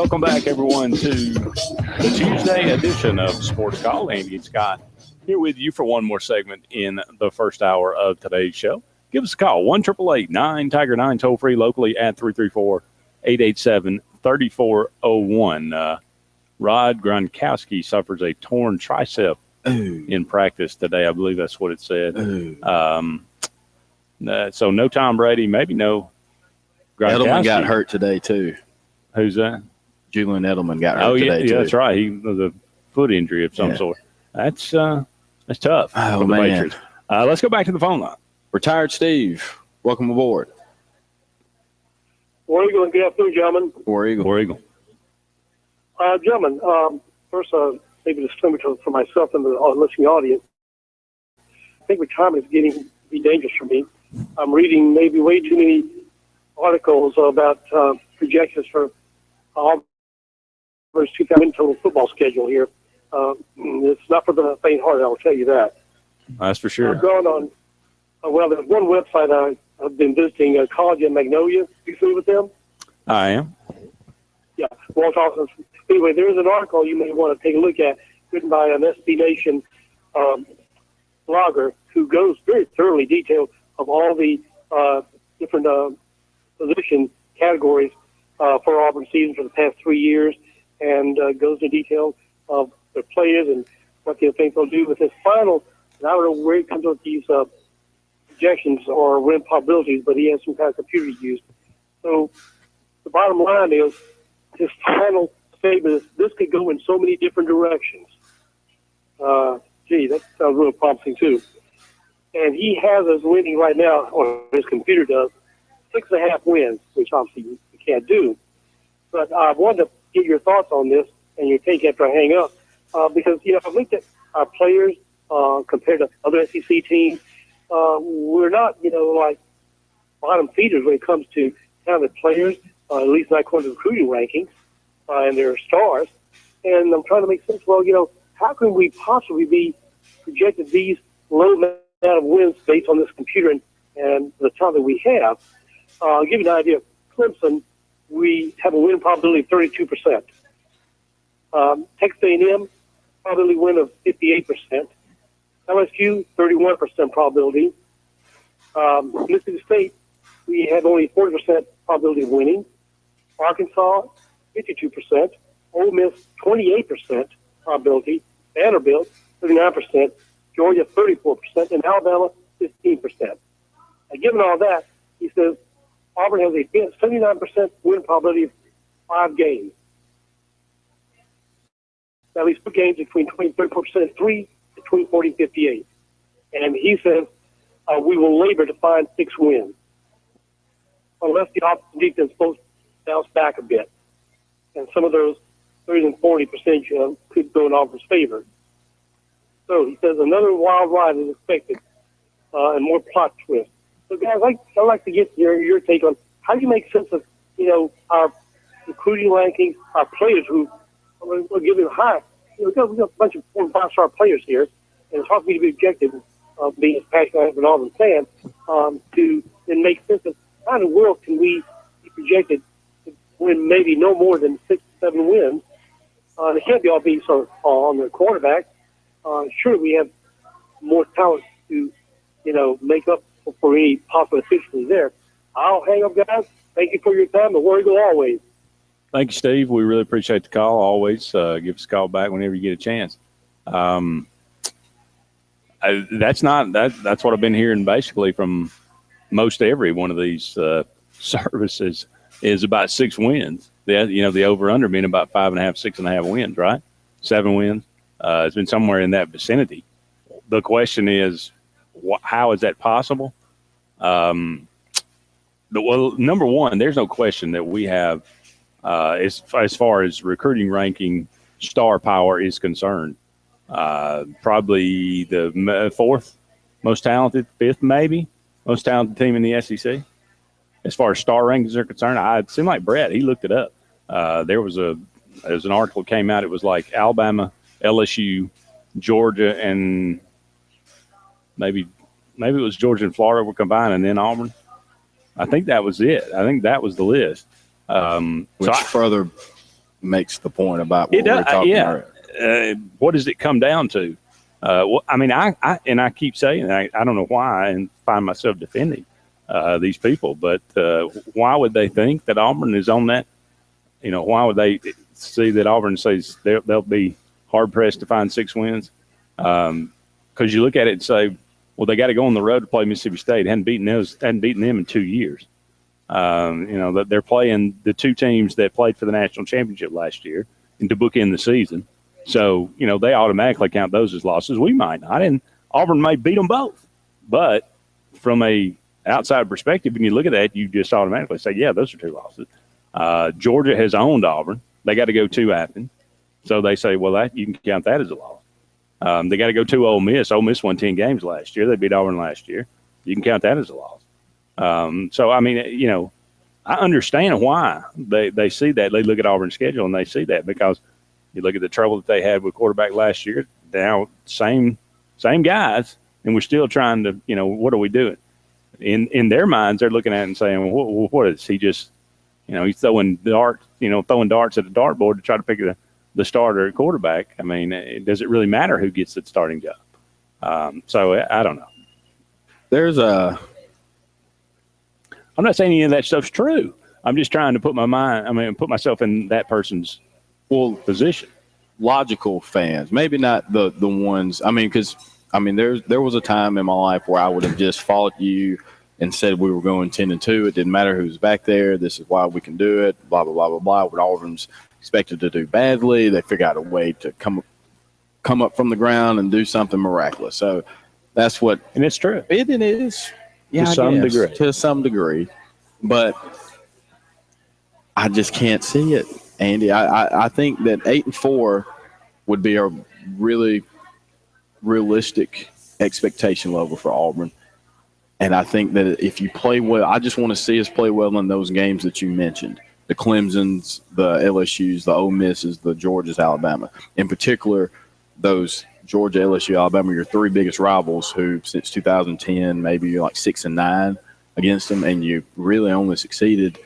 Welcome back, everyone, to the Tuesday edition of Sportscall. Andy and Scott here with you for one more segment in the first hour of today's show. Give us a call, 1-888-9-TIGER-9, toll-free locally at 334-887-3401. Rod Gronkowski suffers a torn tricep in practice today. I believe that's what it said. So no Tom Brady, maybe no Gronkowski. Edelman got hurt today, too. Who's that? Julian Edelman got hurt today, too. Yeah, that's right. He was a foot injury of some sort. That's tough for the Patriots. Let's go back to the phone line. Retired Steve, welcome aboard. War Eagle and good afternoon, gentlemen. War Eagle. War Eagle. Gentlemen, first, maybe a disclaimer for myself and the listening audience. I think retirement is getting to be dangerous for me. I'm reading maybe way too many articles about projections for Auburn's 2000 total football schedule here. It's not for the faint-hearted, I'll tell you that. That's for sure. I've gone on, there's one website I've been visiting, College at Magnolia. Are you familiar with them? I am. Yeah. Anyway, there is an article you may want to take a look at, written by an SB Nation blogger who goes very thoroughly detailed of all the different position categories for Auburn season for the past 3 years, and goes into detail of their players and what they think they'll do with this final. And I don't know where he comes up with these projections or win probabilities, but he has some kind of computer used. So the bottom line is his final statement is this could go in so many different directions. That sounds real promising too. And he has us winning right now, or his computer does, 6.5 wins, which obviously you can't do. But I wanted to get your thoughts on this and your take after I hang up, because I looked at our players compared to other SEC teams. We're not, like bottom feeders when it comes to talented players, at least not according to recruiting rankings and their stars. And I'm trying to make sense. Well, how can we possibly be projected these low amount of wins based on this computer and the talent that we have? I'll give you an idea. Clemson, we have a win probability of 32%. Texas A&M, probability win of 58%. LSU, 31% probability. Mississippi State, we have only 40% probability of winning. Arkansas, 52%. Ole Miss, 28% probability. Vanderbilt, 39%. Georgia, 34%. And Alabama, 15%. Given all that, he says Auburn has a 79% win probability of 5 games. At least 2 games between 20 and 34%, 3 between 40 and 58. And he says we will labor to find 6 wins, unless the offense and defense both bounce back a bit. And some of those 30 and 40% could go in Auburn's favor. So he says another wild ride is expected and more plot twists. So, guys, I'd like to get your take on how do you make sense of, our recruiting rankings, our players who are giving high. We got a bunch of 4- and 5-star players here, and it's hard for me to be objective of being as passionate as an Auburn fan to then make sense of how in the world can we be projected to win maybe no more than 6 to 7 wins. It can't be all being on the quarterback. Sure, we have more talent to, make up for any possible efficiency there. I'll hang up, guys. Thank you for your time, and War Eagle always. Thank you, Steve. We really appreciate the call. Always give us a call back whenever you get a chance. That's what I've been hearing basically from most every one of these services is about 6 wins. The over-under being about 5.5, 6.5 wins, right? 7 wins. It's been somewhere in that vicinity. The question is, how is that possible? Well, number one, there's no question that we have, as far as recruiting ranking star power is concerned, probably the 4th most talented, 5th maybe most talented team in the SEC. As far as star rankings are concerned, it seemed like Brett, he looked it up. There was an article that came out. It was like Alabama, LSU, Georgia, and maybe it was Georgia and Florida were combined, and then Auburn. I think that was it. I think that was the list. Which further makes the point about what we were talking about. What does it come down to? I mean, I keep saying, I don't know why, and find myself defending these people, but why would they think that Auburn is on that? You know, why would they see that Auburn says they'll be hard pressed to find 6 wins? Because you look at it and say, well, they got to go on the road to play Mississippi State. Hadn't beaten them in 2 years. You know, that they're playing the 2 teams that played for the national championship last year and to bookend the season. So, you know, they automatically count those as losses. We might not, and Auburn may beat them both. But from a outside perspective, when you look at that, you just automatically say, yeah, those are 2 losses. Georgia has owned Auburn. They got to go to Athens. So they say, well, that you can count that as a loss. They got to go to Ole Miss. Ole Miss won 10 games last year. They beat Auburn last year. You can count that as a loss. So, I mean, you know, I understand why they see that. They look at Auburn's schedule and they see that, because you look at the trouble that they had with quarterback last year. Now, same guys, and we're still trying to, you know, what are we doing? In their minds, they're looking at it and saying, well, what is he just, you know, he's throwing darts at the dartboard to try to pick the starter at quarterback. I mean, does it really matter who gets the starting job? So I don't know. I'm not saying any of that stuff's true. I'm just trying to put myself in that person's position. Logical fans, maybe not the ones. I mean, because there was a time in my life where I would have just followed you and said we were going 10-2. It didn't matter who's back there. This is why we can do it. Blah blah blah blah blah. When Auburn's expected to do badly, they figure out a way to come up from the ground and do something miraculous. So that's what, and it's true. It is, yeah, to some degree, but I just can't see it, Andy. I think that 8-4 would be a really realistic expectation level for Auburn. And I think that if you play well, I just want to see us play well in those games that you mentioned. The Clemsons, the LSUs, the Ole Misses, the Georgias, Alabama. In particular, those Georgia, LSU, Alabama, your 3 biggest rivals who since 2010, maybe you're like 6-9 against them, and you really only succeeded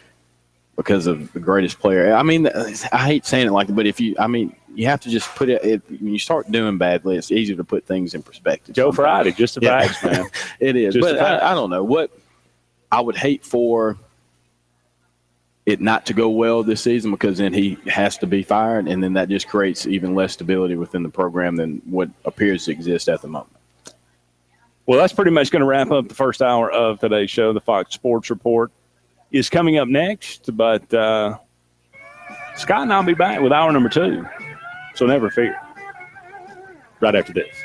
because of the greatest player. I mean, I hate saying it like that, but you have to just put it when you start doing badly, it's easier to put things in perspective. Joe Friday, just the facts, man. It is. Just but I don't know. What I would hate for it not to go well this season, because then he has to be fired, and then that just creates even less stability within the program than what appears to exist at the moment. Well, that's pretty much going to wrap up the first hour of today's show. The Fox Sports Report is coming up next, but Scott and I'll be back with hour number 2, so never fear. Right after this.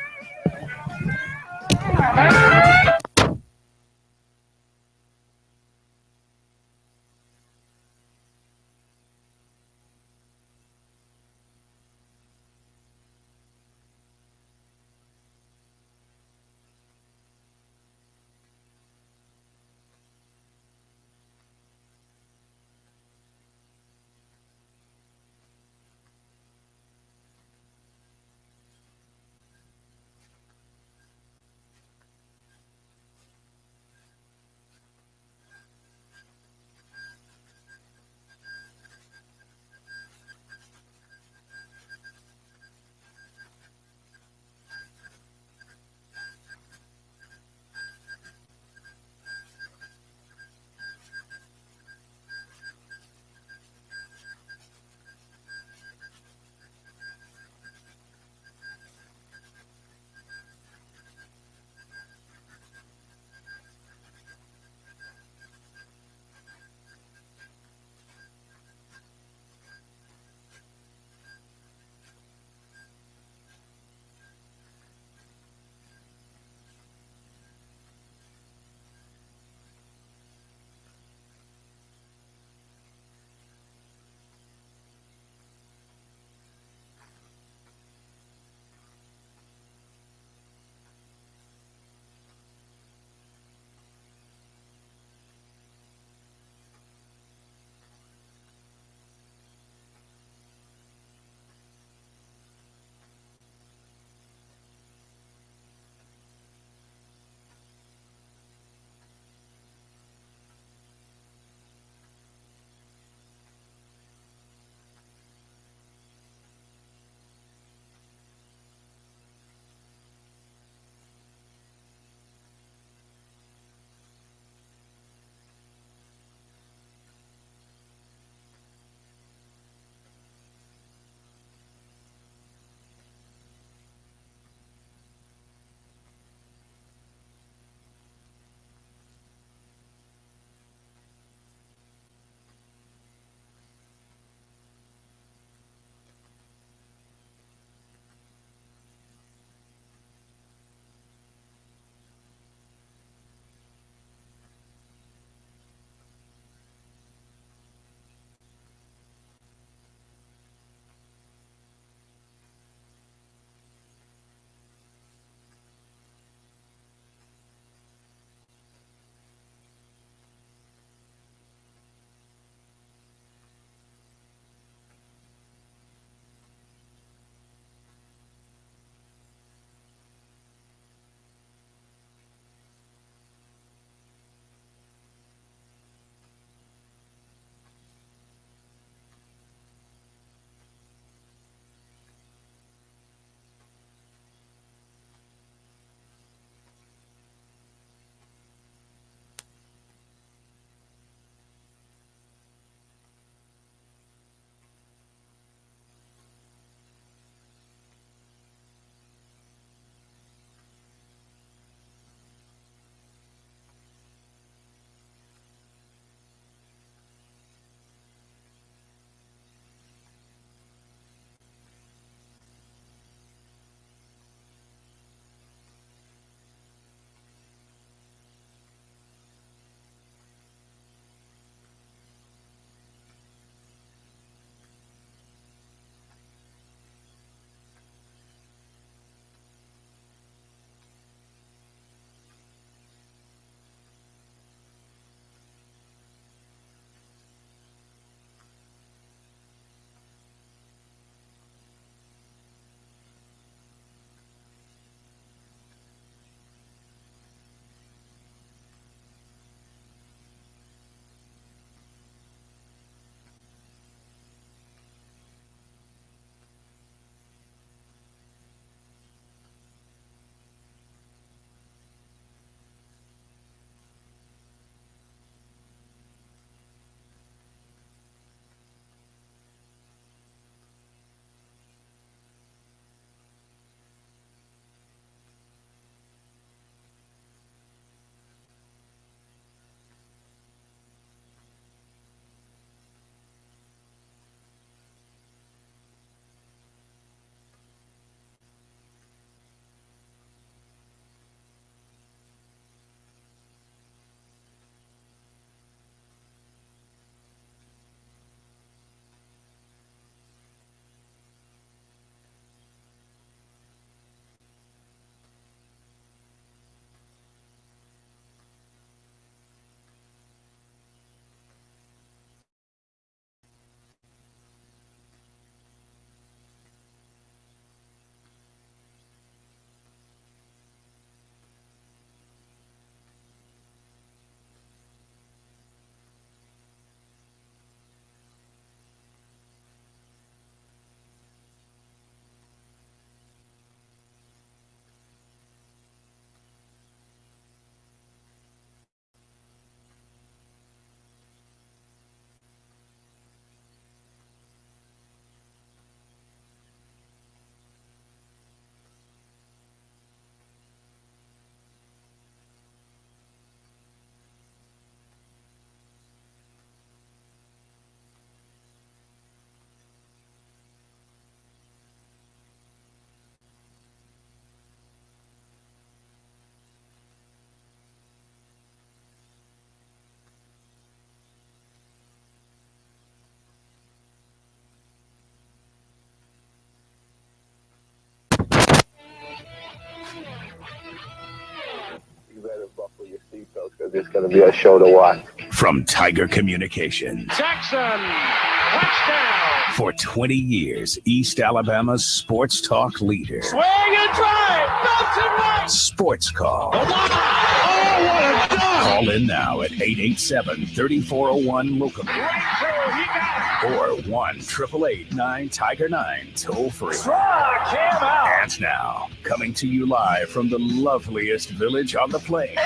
it's going to be a show to watch. From Tiger Communications. Jackson, touchdown. For 20 years, East Alabama's sports talk leader. Swing and drive, mountain right. Sportscall. Oh, what a dunk. Call in now at 887-3401 Right through, he got it. or 1-888-9-TIGER-9 toll free. Struck him out. And now, coming to you live from the loveliest village on the plains,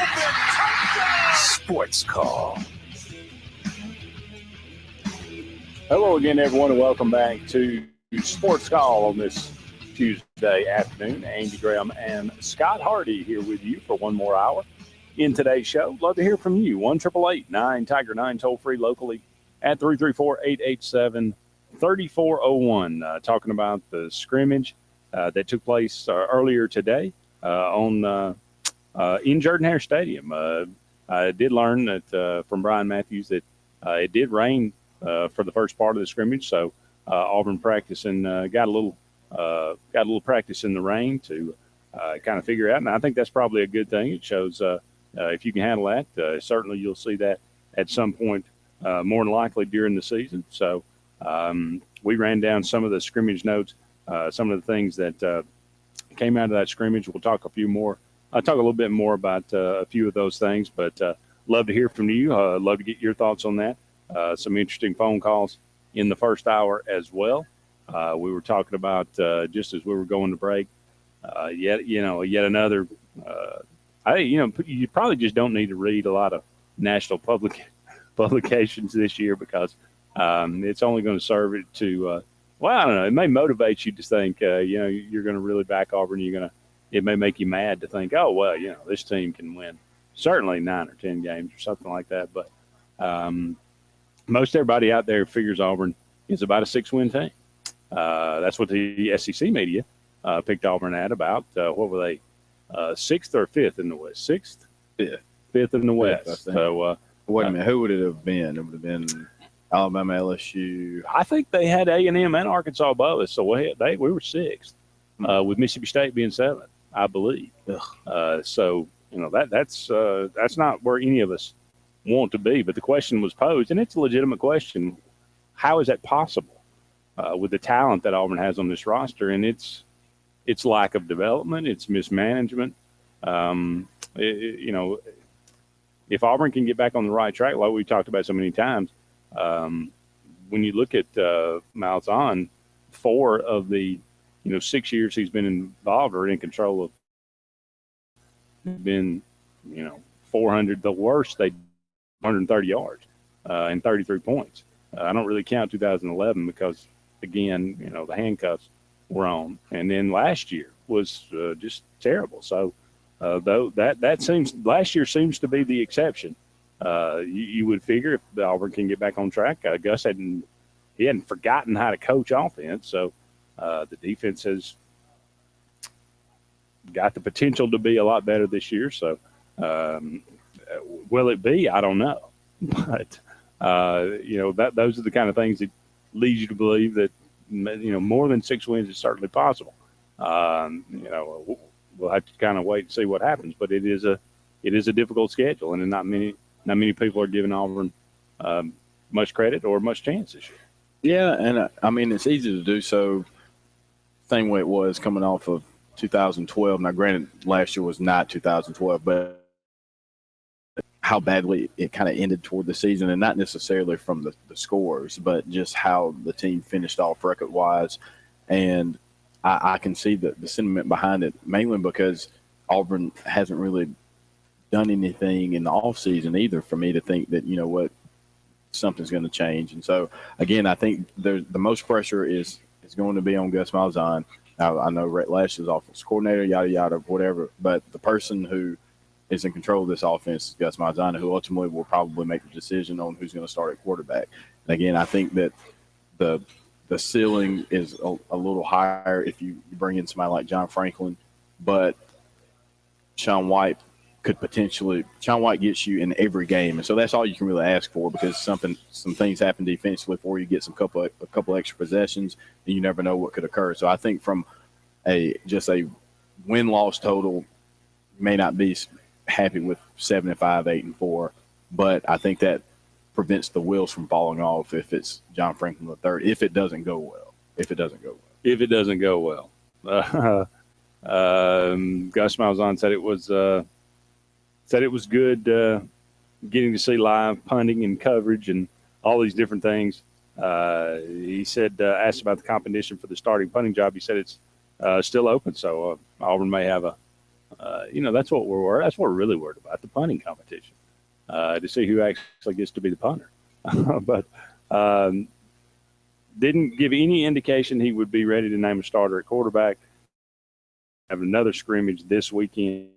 Sportscall. Hello again, everyone, and welcome back to Sports Call on this Tuesday afternoon. Andy Graham and Scott Hardy here with you for one more hour in today's show. Love to hear from you. 1-888-9-TIGER-9 toll free locally at 334-887-3401. Talking about the scrimmage that took place earlier today in Jordan-Hare Stadium. I did learn that from Brian Matthews that it did rain for the first part of the scrimmage, so Auburn practicing got a little practice in the rain to kind of figure out, and I think that's probably a good thing. It shows if you can handle that, certainly you'll see that at some point more than likely during the season. So we ran down some of the scrimmage notes, some of the things that came out of that scrimmage. We'll talk a little bit more about a few of those things, but love to hear from you. Love to get your thoughts on that. Some interesting phone calls in the first hour as well. We were talking about just as we were going to break, yet another. You probably just don't need to read a lot of national publications this year because it's only going to serve it to. I don't know. It may motivate you to think, you're going to really back Auburn. It may make you mad to think, oh well, this team can win certainly 9 or 10 games or something like that. But most everybody out there figures Auburn is about a 6-win team. That's what the SEC media picked Auburn at about. What were they? 6th or 5th in the West? 6th? 5th. 5th in the West. So, wait a minute. Who would it have been? It would have been Alabama, LSU. I think they had A&M and Arkansas above us, so we were 6th, with Mississippi State being 7th, I believe. So that's not where any of us want to be. But the question was posed, and it's a legitimate question: how is that possible with the talent that Auburn has on this roster? And it's lack of development, it's mismanagement. If Auburn can get back on the right track, like we talked about so many times, when you look at Malzahn, 4 of the 6 years he's been involved or in control of, been 400. The worst, they 130 yards and 33 points. I don't really count 2011 because again, the handcuffs were on, and then last year was just terrible. So though that seems last year seems to be the exception. You would figure if the Auburn can get back on track, Gus hadn't forgotten how to coach offense, so the defense has got the potential to be a lot better this year. So will it be? I don't know, but those are the kind of things that lead you to believe that more than 6 wins is certainly possible. We'll have to kind of wait and see what happens, but it is a difficult schedule, and not many people are giving Auburn much credit or much chance this year. Yeah, and it's easy to do so. Same way it was coming off of 2012. Now, granted, last year was not 2012, but how badly it kind of ended toward the season, and not necessarily from the scores, but just how the team finished off record-wise. And I can see the sentiment behind it, mainly because Auburn hasn't really done anything in the offseason either for me to think that, something's going to change. And so, again, I think the most pressure is going to be on Gus Malzahn. Now, I know Rhett Lash is offensive coordinator, yada, yada, whatever, but the person who is in control of this offense is Gus Malzahn, who ultimately will probably make the decision on who's going to start at quarterback. And again, I think that the ceiling is a little higher if you bring in somebody like John Franklin, but Sean White gets you in every game, and so that's all you can really ask for, because some things happen defensively for you, get a couple extra possessions, and you never know what could occur. So I think from just a win-loss total may not be happy with 7-5, 8-4, but I think that prevents the wheels from falling off if it's John Franklin III. If it doesn't go well. Gus Malzahn said it was good getting to see live punting and coverage and all these different things. He said, asked about the competition for the starting punting job. He said it's still open, so Auburn may have that's what we're really worried about, the punting competition, to see who actually gets to be the punter. But didn't give any indication he would be ready to name a starter at quarterback. Have another scrimmage this weekend.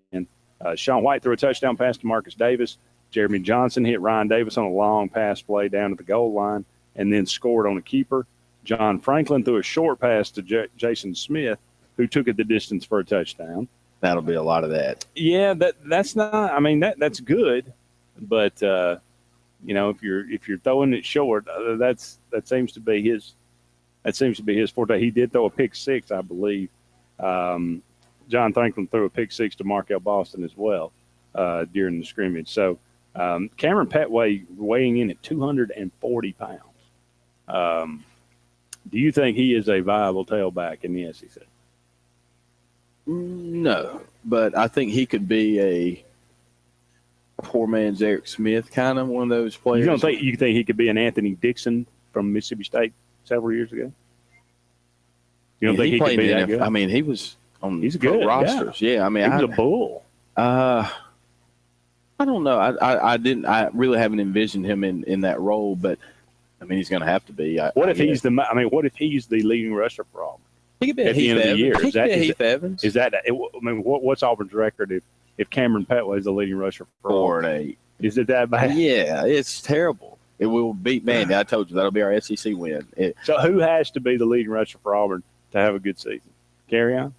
Sean White threw a touchdown pass to Marcus Davis. Jeremy Johnson hit Ryan Davis on a long pass play down at the goal line and then scored on a keeper. John Franklin threw a short pass to Jason Smith, who took it the distance for a touchdown. That'll be a lot of that. Yeah, that's not. I mean, that's good, but if you're throwing it short, that seems to be his forte. He did throw a pick six, I believe. John Franklin threw a pick six to Markel Boston as well during the scrimmage. So Cameron Petway weighing in at 240 pounds. Do you think he is a viable tailback in the SEC? No, but I think he could be a poor man's Eric Smith, kind of one of those players. You think he could be an Anthony Dixon from Mississippi State several years ago? You don't think he could be that good? I mean, he was on He's good rosters. Yeah, I mean, he was a bull. I don't know. I really haven't envisioned him in that role, but I mean, he's going to have to be. What if he's the leading rusher for Auburn? He could be at the end of the year. He could be Heath Evans. Is that? I mean, what's Auburn's record if Cameron Petway is the leading rusher for 4-8? Is it that bad? Yeah, it's terrible. It will beat Vandy. I told you that'll be our SEC win. So who has to be the leading rusher for Auburn to have a good season? Carry-on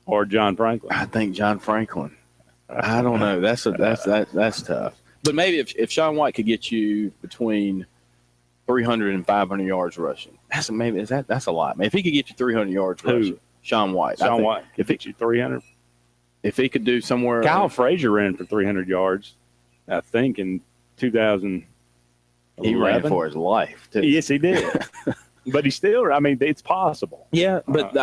or John Franklin? I think John Franklin. I don't know. That's tough. But maybe if Sean White could get you between 300 and 500 yards rushing, that's a lot. Man, if he could get you 300 yards rushing, Sean White. Sean White could get you 300. If he could do somewhere. Kyle Frazier ran for 300 yards, I think, in 2011. He ran for his life, too. Yes, he did. But he still, I mean, it's possible. Yeah, but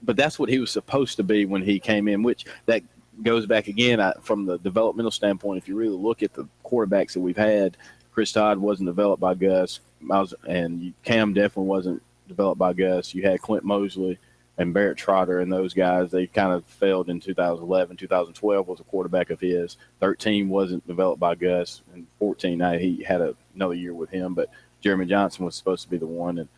but that's what he was supposed to be when he came in, which that goes back again from the developmental standpoint. If you really look at the quarterbacks that we've had, Chris Todd wasn't developed by Gus, and Cam definitely wasn't developed by Gus. You had Clint Mosley and Barrett Trotter, and those guys, they kind of failed in 2011. 2012 was a quarterback of his. 13 wasn't developed by Gus, and 14, he had another year with him, but Jeremy Johnson was supposed to be the one and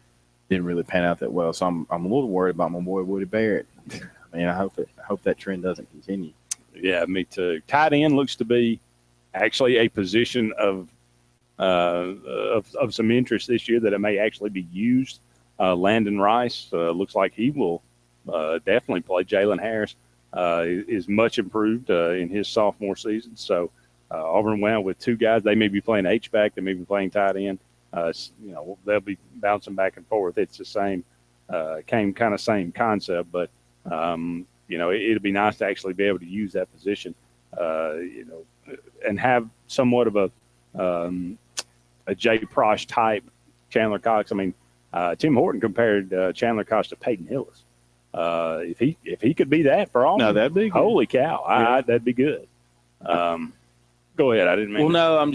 didn't really pan out that well. So I'm a little worried about my boy Woody Barrett. I mean, I hope that trend doesn't continue. Yeah, me too. Tight end looks to be actually a position of some interest this year that it may actually be used. Landon Rice looks like he will definitely play. Jalen Harris is much improved in his sophomore season. So Auburn went with two guys. They may be playing H-back. They may be playing tight end. They'll be bouncing back and forth. It's the same same concept, but it'll be nice to actually be able to use that position, and have somewhat of a Jay Prosh type Chandler Cox. I mean, Tim Horton compared Chandler Cox to Peyton Hillis. If he could be that for Auburn, no, that'd be good. Holy cow, yeah. That'd be good. Go ahead. I didn't mean. Well, no, I'm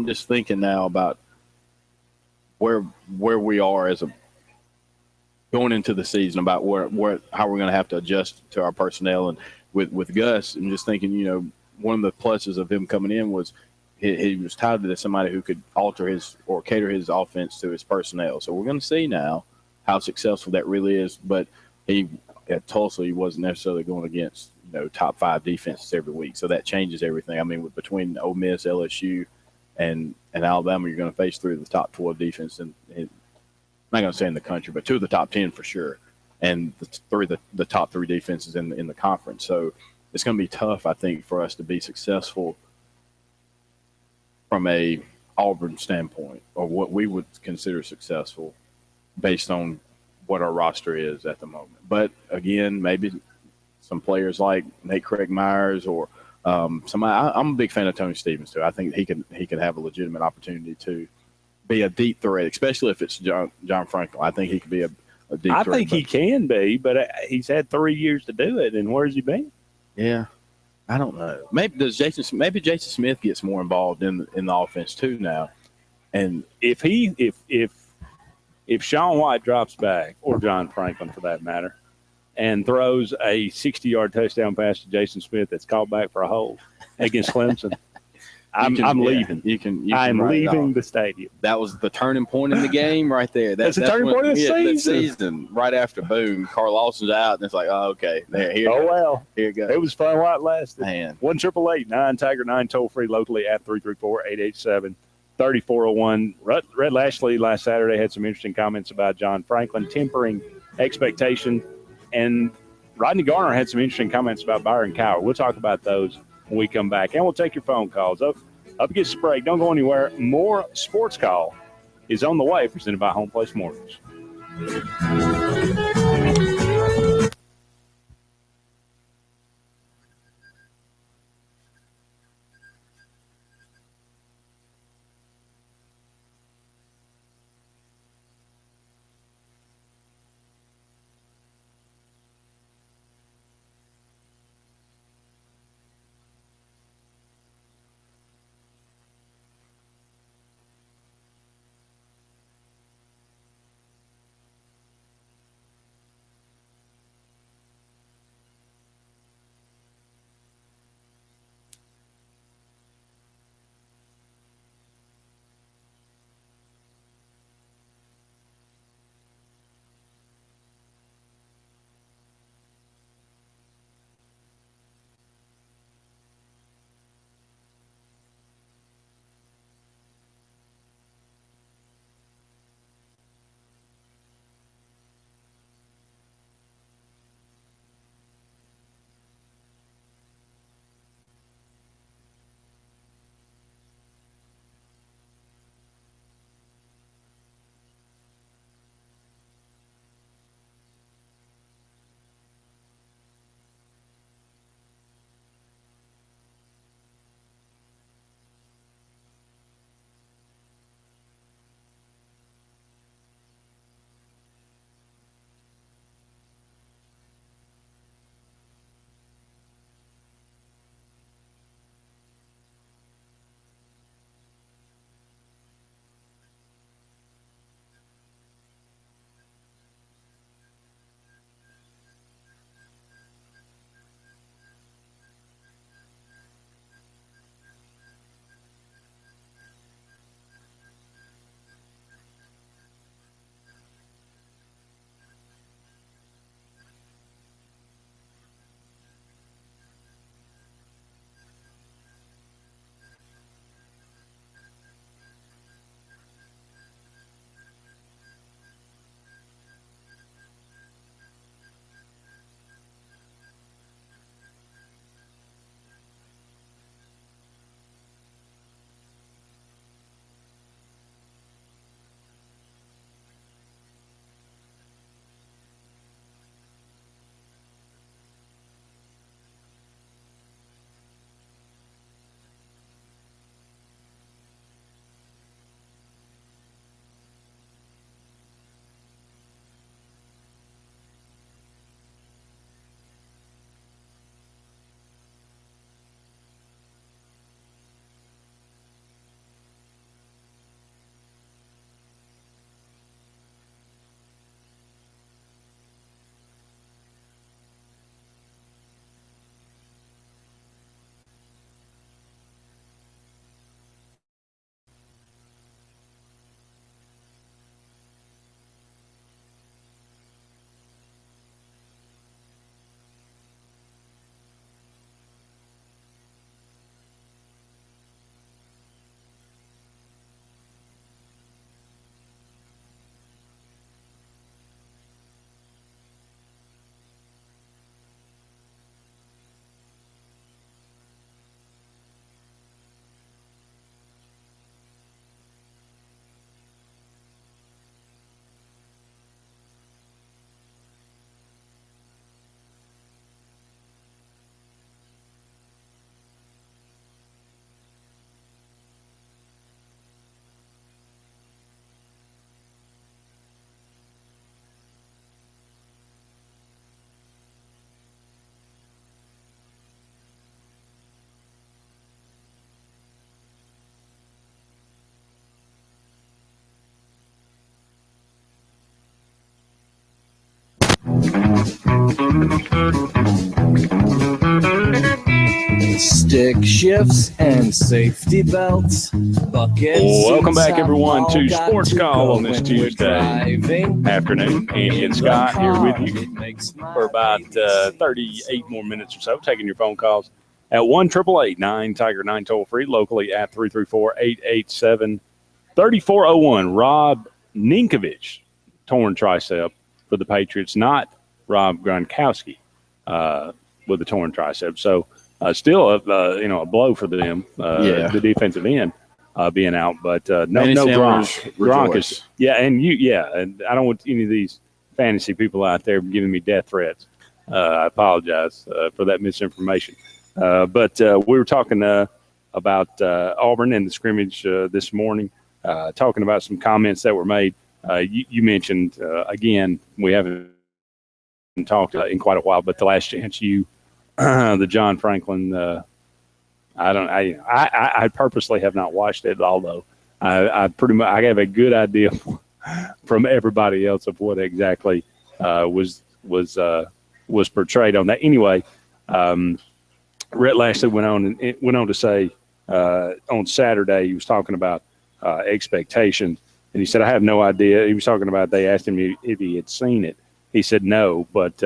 just thinking now about where we are as going into the season, about how we're going to have to adjust to our personnel, and with Gus. I'm just thinking, one of the pluses of him coming in was he was touted as somebody who could alter or cater his offense to his personnel. So we're going to see now how successful that really is. But at Tulsa, he wasn't necessarily going against top 5 defenses every week. So that changes everything. I mean, between Ole Miss, LSU, and Alabama, you're going to face 3 of the top 12 defense, and I'm not going to say in the country, but 2 of the top 10 for sure, and the top 3 defenses in the conference. So it's going to be tough, I think, for us to be successful from a Auburn standpoint, or what we would consider successful based on what our roster is at the moment. But again, maybe some players like Nate Craig Myers or somebody. I'm a big fan of Tony Stevens too. I think he could have a legitimate opportunity to be a deep threat, especially if it's John Franklin. I think he could be a deep threat. I think he can be, but he's had 3 years to do it, and where's he been? Yeah, I don't know. Maybe Jason Smith gets more involved in the offense too now. And if Sean White drops back, or John Franklin for that matter, and throws a 60-yard touchdown pass to Jason Smith that's called back for a hold against Clemson, I'm leaving. I'm leaving the stadium. That was the turning point in the game right there. That's the turning point of the season. Right after, boom, Carl Lawson's out, and it's like, oh, okay. Here it goes. It was fun while it lasted. Man. 1-888-9-TIGER-9, toll free locally at 334-887-3401. Red Lashley last Saturday had some interesting comments about John Franklin tempering expectation, and Rodney Garner had some interesting comments about Byron Cowher. We'll talk about those when we come back, and we'll take your phone calls. Up against the break. Don't go anywhere. More Sports Call is on the way, presented by Home Place Mortgage. Stick shifts and safety belts, buckets. Welcome back, everyone, to Sports Call on this Tuesday afternoon. Andy and Scott here with you for about 38 more minutes or so, taking your phone calls at 1-888-9-TIGER-9 toll free, locally at 334-887-3401. Rob Ninkovich, torn tricep for the Patriots, not Rob Gronkowski with a torn tricep. So still a blow for them, the defensive end being out, but no Gronk is and I don't want any of these fantasy people out there giving me death threats. I apologize for that misinformation. But we were talking about Auburn and the scrimmage this morning, talking about some comments that were made. You mentioned again, we haven't talked in quite a while, but the last chance the John Franklin. I purposely have not watched it, although I have a good idea from everybody else of what exactly was portrayed on that. Anyway, Rhett Lashley went on to say on Saturday he was talking about expectations, and he said, "I have no idea." He was talking about, they asked him if he had seen it. He said no, but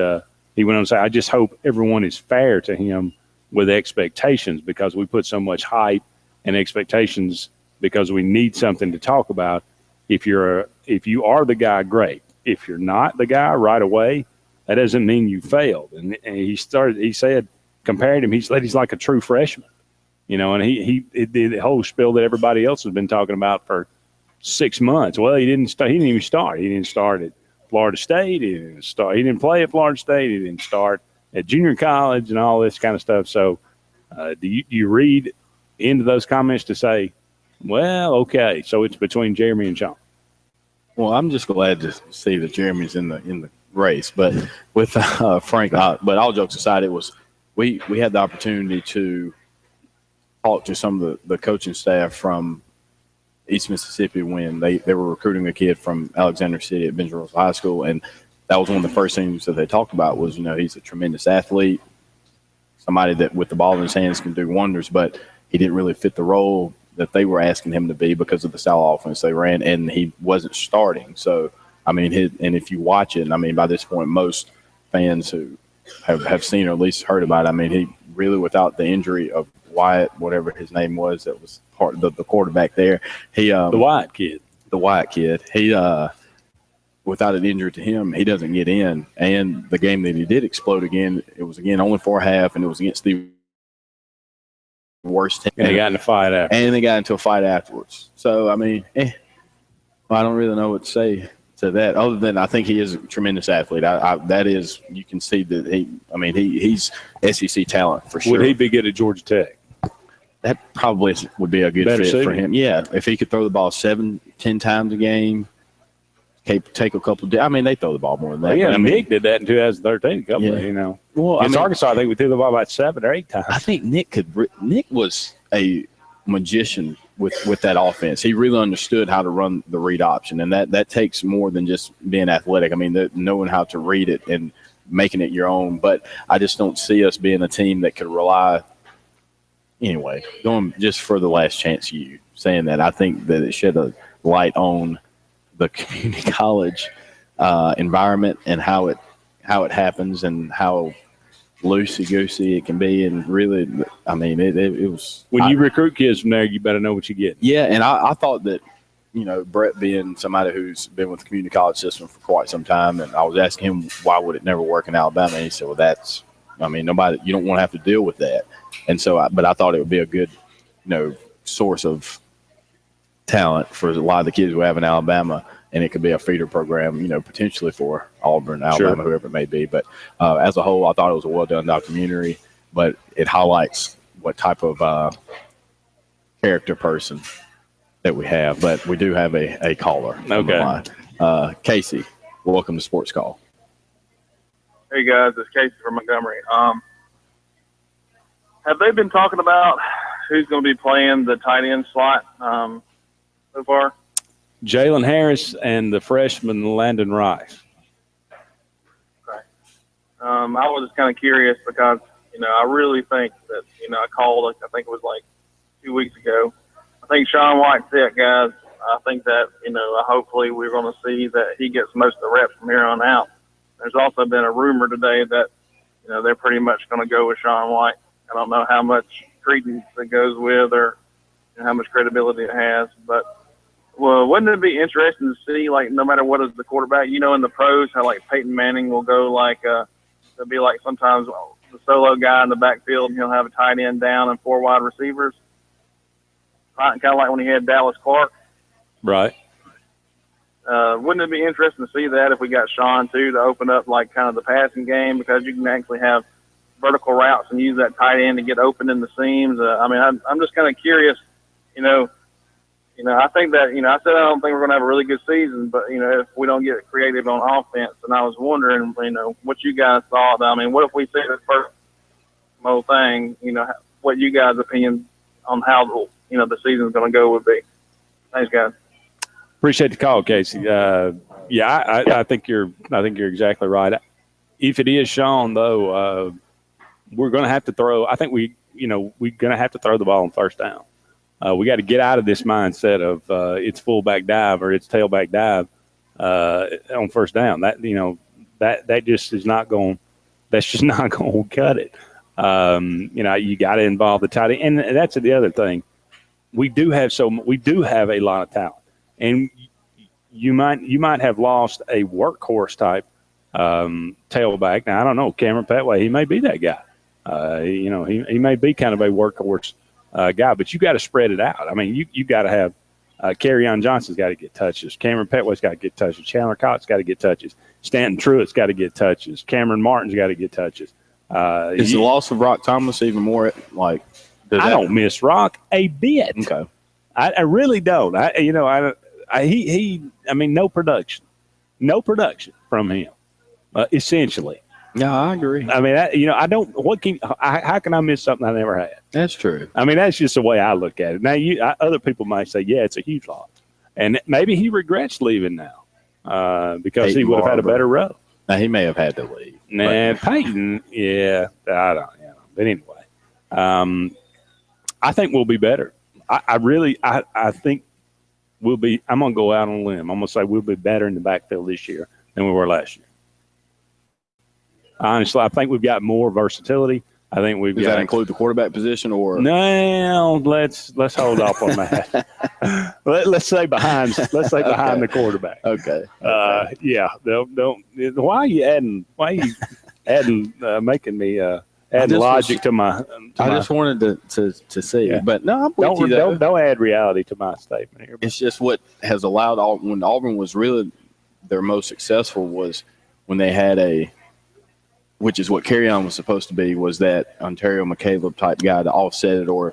he went on to say, "I just hope everyone is fair to him with expectations, because we put so much hype and expectations because we need something to talk about. If you are the guy, great. If you're not the guy right away, that doesn't mean you failed." And he said, compared him, he's like a true freshman, and he did the whole spiel that everybody else has been talking about for 6 months. Well, he didn't even start. He didn't start at Florida State. He didn't play at Florida State. He didn't start at junior college and all this kind of stuff. So do you read into those comments to say, well, okay, so it's between Jeremy and Sean? Well, I'm just glad to see that Jeremy's in the race. But with Frank, but all jokes aside, it was we had the opportunity to talk to some of the coaching staff from East Mississippi when they were recruiting a kid from Alexander City at Benjamin Rose High School, and that was one of the first things that they talked about was, he's a tremendous athlete, somebody that with the ball in his hands can do wonders, but he didn't really fit the role that they were asking him to be because of the style of offense they ran, and he wasn't starting. So, and if you watch it, by this point, most fans who have seen or at least heard about it, he really, without the injury of Wyatt, whatever his name was, that was part of the quarterback there. The Wyatt kid. He, without an injury to him, he doesn't get in. And the game that he did explode again, it was only for a half, and it was against the worst team. And they got in a fight after. And they got into a fight afterwards. So, I don't really know what to say to that, other than I think he is a tremendous athlete. That is, you can see that he's SEC talent for sure. Would he be good at Georgia Tech? That probably would be a good fit for him. Yeah, if he could throw the ball 7-10 times a game, take a couple. They throw the ball more than that. Yeah, Nick did that in 2013. Well, Arkansas, I think we threw the ball about 7 or 8 times. I think Nick was a magician with that offense. He really understood how to run the read option, and that takes more than just being athletic. Knowing how to read it and making it your own. But I just don't see us being a team that could rely. Anyway, going just for the last chance, you saying that, I think that it shed a light on the community college environment and how it happens and how loosey-goosey it can be. And really, it was. When you recruit kids from there, you better know what you get. Yeah, and I thought that, Brett being somebody who's been with the community college system for quite some time, and I was asking him why would it never work in Alabama, and he said, well, that's, nobody, you don't want to have to deal with that. And so, but I thought it would be a good, source of talent for a lot of the kids we have in Alabama, and it could be a feeder program, potentially for Auburn, Alabama, whoever it may be. But as a whole, I thought it was a well-done documentary, but it highlights what type of character person that we have. But we do have a caller. Okay. Casey, welcome to Sports Call. Hey, guys, it's Casey from Montgomery. Have they been talking about who's going to be playing the tight end slot so far? Jalen Harris and the freshman Landon Rice. Okay. I was just kind of curious because, I really think that, I called, I think it was like 2 weeks ago. I think Sean White's it, guys. I think that, hopefully we're going to see that he gets most of the reps from here on out. There's also been a rumor today that, they're pretty much going to go with Sean White. I don't know how much credence it goes with or how much credibility it has, but well, wouldn't it be interesting to see, like, no matter what is the quarterback, in the pros, how, like, Peyton Manning will go, like, it'll be like sometimes the solo guy in the backfield, and he'll have a tight end down and 4 wide receivers. Kind of like when he had Dallas Clark. Right. Wouldn't it be interesting to see that if we got Sean, too, to open up, like, kind of the passing game, because you can actually have vertical routes and use that tight end to get open in the seams. I'm just kind of curious, I think that, I said I don't think we're going to have a really good season, but, if we don't get creative on offense, and I was wondering, what you guys thought. What if we see this first whole thing, what you guys' opinion on how, the season's going to go would be. Thanks, guys. Appreciate the call, Casey. I think you're exactly right. If it is Sean, though, we're going to have to throw. I think we're going to have to throw the ball on first down. We got to get out of this mindset of it's fullback dive or it's tailback dive on first down. That just is not going. That's just not going to cut it. You got to involve the tight end, and that's the other thing. We do have a lot of talent, and you might have lost a workhorse type tailback. Now I don't know, Cameron Petway. He may be that guy. He may be kind of a workhorse guy, but you got to spread it out. You got to have Kerryon Johnson's got to get touches. Cameron Petway's got to get touches. Chandler Cott's got to get touches. Stanton Truitt's got to get touches. Cameron Martin's got to get touches. Is the loss of Rock Thomas even more like? I don't miss Rock a bit. Okay, I really don't. No production from him, essentially. Yeah, I agree. I don't. How can I miss something I never had? That's true. That's just the way I look at it. Now, other people might say, yeah, it's a huge loss, and maybe he regrets leaving now because he would have had a better row. Now he may have had to leave. Nah, Peyton, yeah, I don't. But anyway, I think we'll be better. I think we'll be. I'm gonna go out on a limb. I'm gonna say we'll be better in the backfield this year than we were last year. Honestly, I think we've got more versatility. I think we've Does that include the quarterback position or no? Let's hold off on that. let's say behind the quarterback. Okay. Yeah. Don't. Why are you adding? Making me add logic to my? I just wanted to see, yeah. But no, I'm with you. Don't add reality to my statement here. It's just what has allowed when Auburn was really their most successful was when they had which is what Kerryon was supposed to be, was that Ontario McCaleb type guy to offset it, or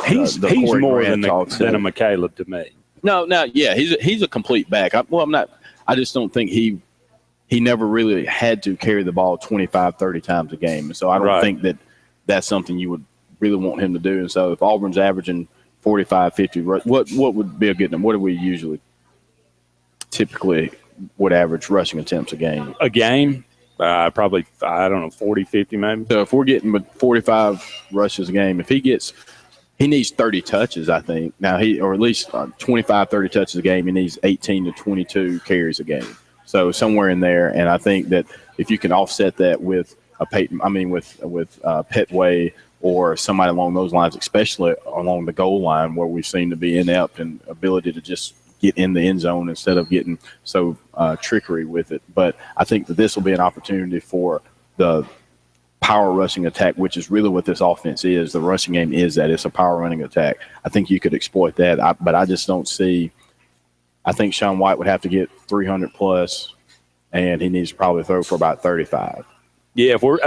he's more than a McCaleb to me. No, yeah, he's a complete back. I'm not. I just don't think he never really had to carry the ball 25, 30 times a game, and so I don't think that's something you would really want him to do. And so if Auburn's averaging 45, 50, what would be a good number? What do we typically would average rushing attempts a game? A game? Probably, I don't know, 40, 50 maybe. So if we're getting 45 rushes a game, if he needs 30 touches, I think. Now or at least 25, 30 touches a game, he needs 18 to 22 carries a game. So somewhere in there, and I think that if you can offset that with with Petway or somebody along those lines, especially along the goal line where we seem to be inept and ability to just get in the end zone instead of getting so trickery with it. But I think that this will be an opportunity for the power rushing attack, which is really what this offense is. The rushing game is that. It's a power running attack. I think you could exploit that, but I just don't see – I think Sean White would have to get 300 plus, and he needs to probably throw for about 35. Yeah, if we're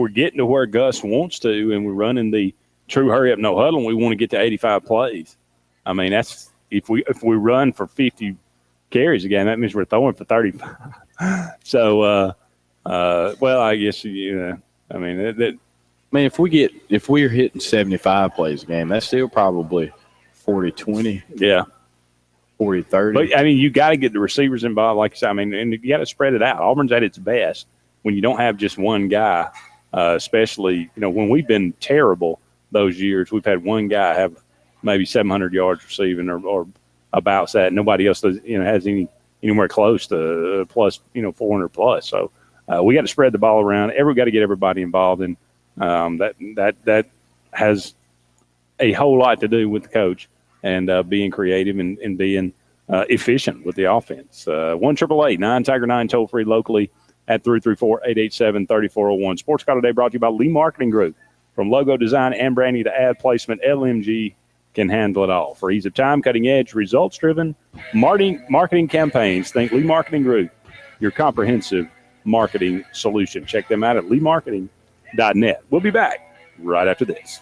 getting to where Gus wants to and we're running the true hurry-up, no huddle, and we want to get to 85 plays, that's – If we run for 50 carries a game, that means we're throwing for 35. So, I guess if we're hitting 75 plays a game, that's still probably 40-20. Yeah, 40-30. But you got to get the receivers involved, like you said. And you got to spread it out. Auburn's at its best when you don't have just one guy, especially, when we've been terrible those years, we've had one guy have maybe 700 yards receiving or about that. Nobody else does, has anywhere close to plus, 400 plus. So we got to spread the ball around. Got to get everybody involved, and that has a whole lot to do with the coach and being creative and being efficient with the offense. 1-888-9-TIGER-9 toll free locally at 334-887-3401. Sports Call today brought to you by Lee Marketing Group. From logo design and branding to ad placement, LMG can handle it all. For ease of time, cutting edge, results driven marketing campaigns, think Lee Marketing Group, your comprehensive marketing solution. Check them out at leemarketing.net. We'll be back right after this.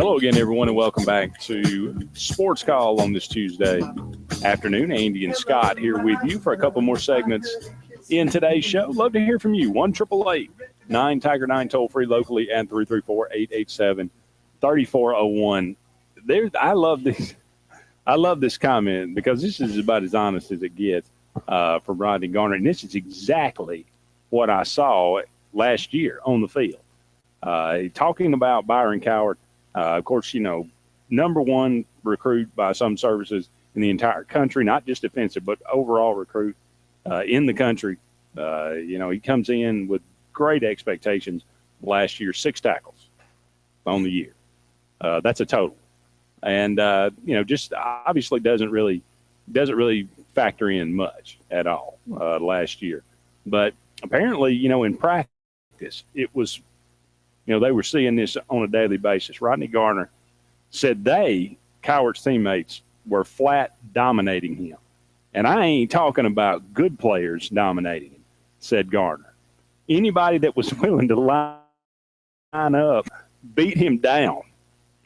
Hello again, everyone, and welcome back to Sports Call on this Tuesday afternoon. Andy and Scott here with you for a couple more segments in today's show. Love to hear from you. 1-888-9-TIGER-9 toll free locally and 334-887-3401. I love this comment because this is about as honest as it gets from Rodney Garner, and this is exactly what I saw last year on the field. Talking about Byron Cowart, of course, number one recruit by some services in the entire country, not just defensive, but overall recruit in the country. He comes in with great expectations. Last year, 6 tackles on the year. That's a total. And, just obviously doesn't really factor in much at all last year. But apparently, in practice, it was – they were seeing this on a daily basis. Rodney Garner said Cowart's teammates, were flat dominating him. And I ain't talking about good players dominating him, said Garner. Anybody that was willing to line up, beat him down.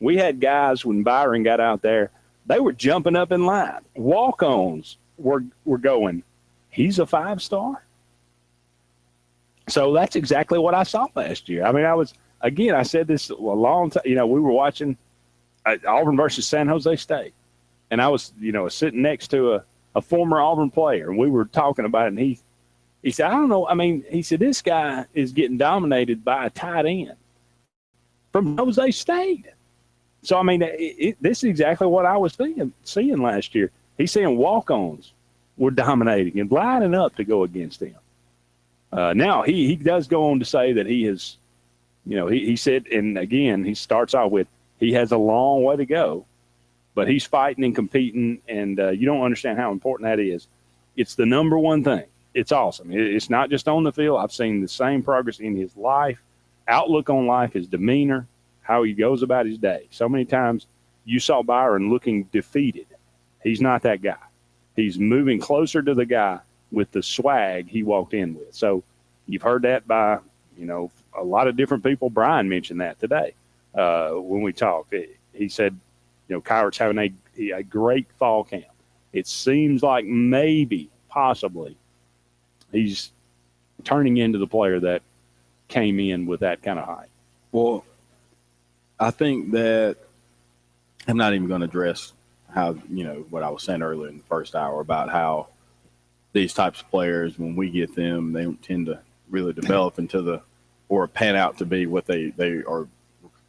We had guys when Byron got out there, they were jumping up in line. Walk-ons were going, he's a 5-star? So that's exactly what I saw last year. I mean, I said this a long time. We were watching Auburn versus San Jose State, and I was, sitting next to a former Auburn player, and we were talking about it, and he said, I don't know. I mean, he said, this guy is getting dominated by a tight end from Jose State. So, I mean, this is exactly what I was seeing last year. He's saying walk-ons were dominating and lining up to go against him. Now, he does go on to say that he has, he said, and again, he starts out with, he has a long way to go, but he's fighting and competing, and you don't understand how important that is. It's the number one thing. It's awesome. It's not just on the field. I've seen the same progress in his life, outlook on life, his demeanor, how he goes about his day. So many times you saw Byron looking defeated. He's not that guy. He's moving closer to the guy with the swag he walked in with. So you've heard that by, a lot of different people. Brian mentioned that today when we talked. He said, Cowart's having a great fall camp. It seems like maybe, possibly, he's turning into the player that came in with that kind of height. Well, I think that I'm not even going to address how, what I was saying earlier in the first hour about how these types of players, when we get them, they don't tend to really develop or pan out to be what they are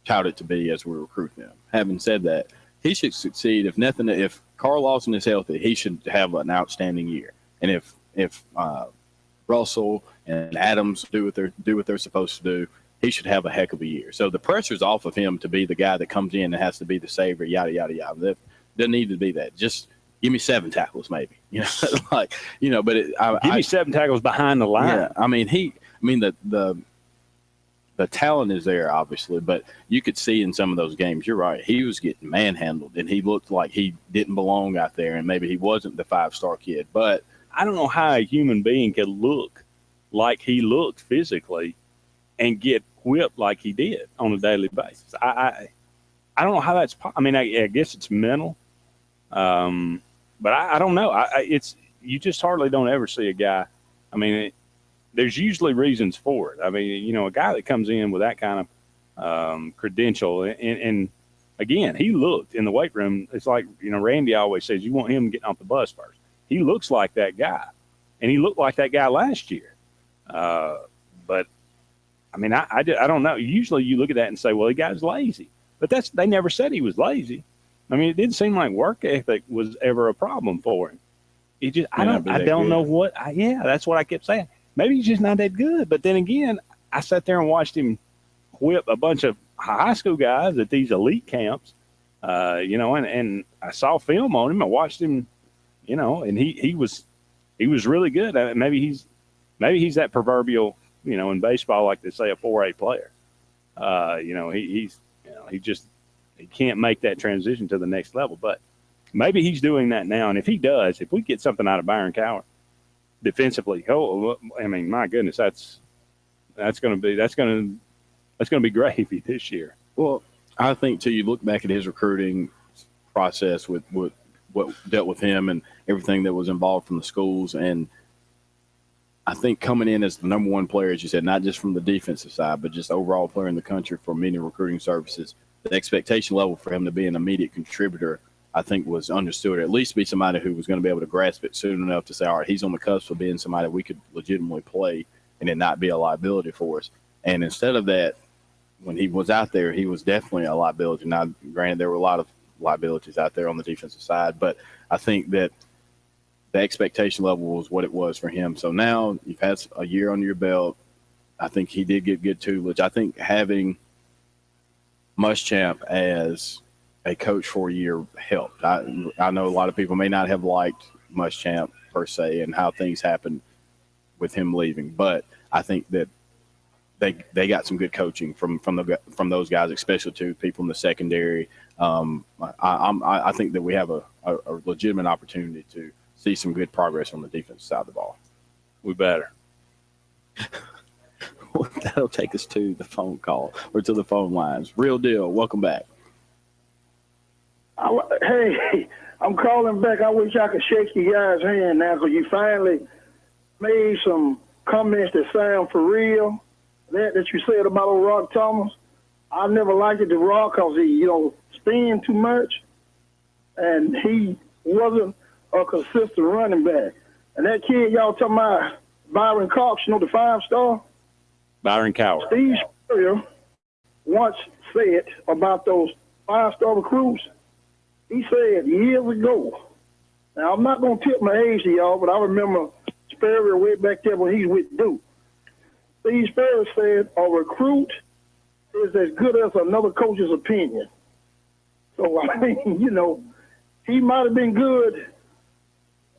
touted to be as we recruit them. Having said that, he should succeed. If Carl Lawson is healthy, he should have an outstanding year. And if Russell and Adams do what they're supposed to do, he should have a heck of a year. So the pressure's off of him to be the guy that comes in and has to be the savior, yada, yada, yada. That doesn't need to be that. Just give me 7 tackles maybe. But give me 7 tackles behind the line. Yeah, the talent is there, obviously, but you could see in some of those games, you're right, he was getting manhandled, and he looked like he didn't belong out there, and maybe he wasn't the 5-star kid. But I don't know how a human being could look like he looked physically and get whipped like he did on a daily basis. I don't know how that's – I guess it's mental, but I don't know. You just hardly don't ever see a guy – there's usually reasons for it. A guy that comes in with that kind of credential, and again, he looked in the weight room. It's like, Randy always says, you want him getting off the bus first. He looks like that guy, and he looked like that guy last year. But I don't know. Usually you look at that and say, well, the guy's lazy. But they never said he was lazy. It didn't seem like work ethic was ever a problem for him. I don't know what. That's what I kept saying. Maybe he's just not that good. But then again, I sat there and watched him whip a bunch of high school guys at these elite camps, and I saw film on him. I watched him, and he was really good. Maybe he's that proverbial, in baseball, like they say, a 4A player. He can't make that transition to the next level. But maybe he's doing that now. And if he does, if we get something out of Byron Cowart defensively, my goodness, that's going to be gravy this year. Well, I think too, you look back at his recruiting process with what dealt with him and everything that was involved from the schools, and I think coming in as the number one player, as you said, not just from the defensive side, but just overall player in the country for many recruiting services, the expectation level for him to be an immediate contributor, I think, was understood, or at least be somebody who was going to be able to grasp it soon enough to say, all right, he's on the cusp of being somebody we could legitimately play and it not be a liability for us. And instead of that, when he was out there, he was definitely a liability. Now, granted, there were a lot of liabilities out there on the defensive side, but I think that the expectation level was what it was for him. So now you've had a year under your belt. I think he did get good tutelage. I think having Muschamp as a coach for a year helped. I know a lot of people may not have liked Muschamp per se and how things happened with him leaving, but I think that they got some good coaching from those guys, especially to people in the secondary. I think that we have a legitimate opportunity to see some good progress on the defensive side of the ball. We better. That'll take us to the phone call or to the phone lines. Real deal. Welcome back. Hey, I'm calling back. I wish I could shake you guys' hand now because you finally made some comments that sound for real. That you said about old Rock Thomas. I never liked it to Rock because he, spin too much, and he wasn't a consistent running back. And that kid y'all talking about, Byron Cox, the 5-star? Byron Coward. Steve Spurrier once said about those 5-star recruits, he said years ago, now I'm not going to tip my age to y'all, but I remember Spurrier way back there when he was with Duke. Steve Spurrier said a recruit is as good as another coach's opinion. So, I mean, he might have been good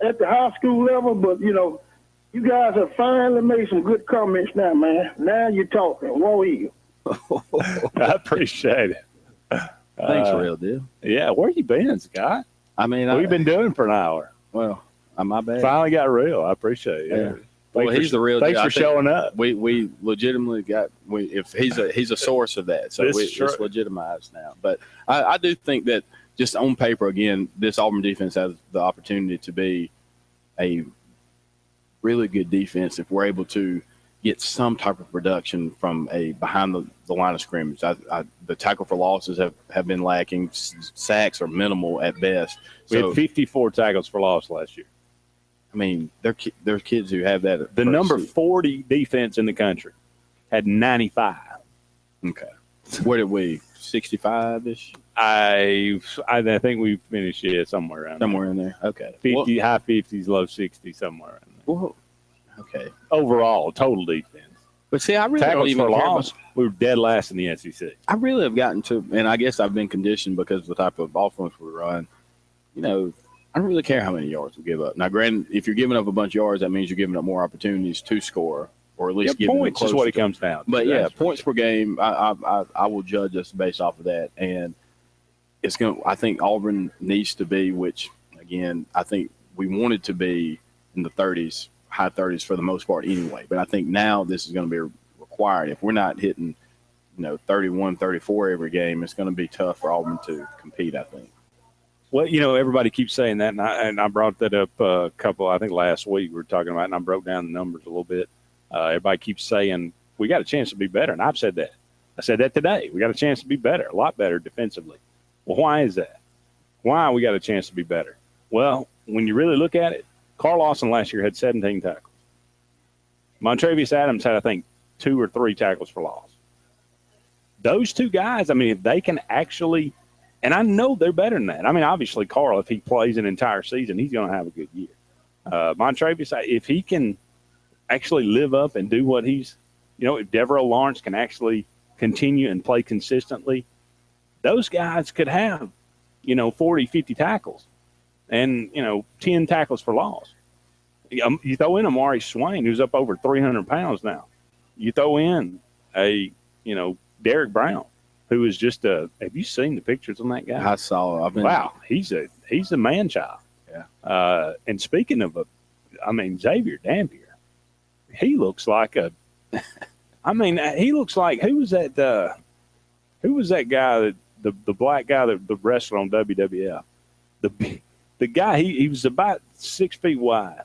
at the high school level, but, you guys have finally made some good comments now, man. Now you're talking. Whoa, you. I appreciate it. Thanks, real deal. Yeah, where you been, Scott? I mean, what have you been doing for an hour? Well, my bad. Finally got real. I appreciate it. Yeah. Well, he's the real. Thanks for showing up. We legitimately if he's a source of that, so it's legitimized now. But I do think that just on paper, again, this Auburn defense has the opportunity to be a really good defense if we're able to get some type of production from a behind the line of scrimmage. The tackle for losses have been lacking. Sacks are minimal at best. We had 54 tackles for loss last year. I mean, there's kids who have that. The number 40 defense in the country had 95. Okay. Where did we? 65-ish? I think we finished somewhere around in there. Okay. 50, high 50s, low 60s, somewhere around there. Whoa. Okay. Overall, total defense. But see, I really tackles don't even for care loss. We were dead last in the SEC. I really have gotten to, and I guess I've been conditioned because of the type of offense we run. I don't really care how many yards we give up. Now, granted, if you're giving up a bunch of yards, that means you're giving up more opportunities to score, or at least giving points is what it comes down to. But points per game, I will judge us based off of that, and it's going. I think Auburn needs to be, which again, I think we wanted to be in the 30s, high 30s for the most part anyway. But I think now this is going to be required. If we're not hitting, 31, 34 every game, it's going to be tough for Auburn to compete, I think. Well, everybody keeps saying that, and I brought that up a couple, I think last week we were talking about it, and I broke down the numbers a little bit. Everybody keeps saying we got a chance to be better, and I've said that. I said that today. We got a chance to be better, a lot better defensively. Well, why is that? Why we got a chance to be better? Well, when you really look at it, Carl Lawson last year had 17 tackles. Montrevious Adams had, I think, 2 or 3 tackles for loss. Those two guys, I mean, if they can actually – and I know they're better than that. I mean, obviously, Carl, if he plays an entire season, he's going to have a good year. Montrevious, if he can actually live up and do what he's – if Devereaux Lawrence can actually continue and play consistently, those guys could have, 40, 50 tackles and, 10 tackles for loss. You throw in Amari Swain, who's up over 300 pounds now. You throw in a, Derek Brown, who is just have you seen the pictures on that guy? I saw. Wow, he's a man child. Yeah. And speaking of Xavier Dampier, he looks like he looks like who was that guy that the black guy that the wrestler on WWF. The guy he was about 6 feet wide.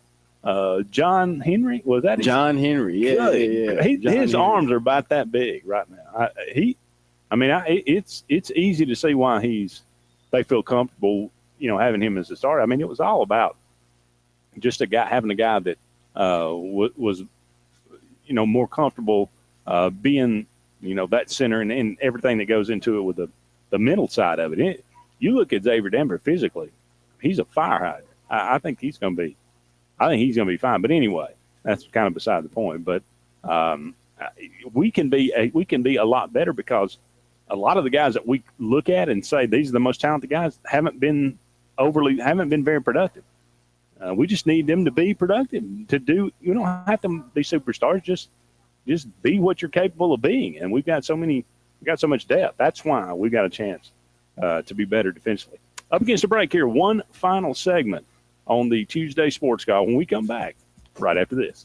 John Henry, was that John Henry? Yeah. His arms are about that big right now. It's easy to see why they feel comfortable, having him as a starter. I mean, it was all about just having a guy that was more comfortable being that center and everything that goes into it with the mental side of it. You look at Xavier Denver physically, he's a fire hydrant. I think he's going to be fine. But anyway, that's kind of beside the point. But we can be a lot better because a lot of the guys that we look at and say these are the most talented guys haven't been very productive. We just need them to be productive. You don't have to be superstars. Just be what you're capable of being. And we've got so much depth. That's why we've got a chance to be better defensively. Up against the break here, one final segment on the Tuesday Sports Call when we come back right after this.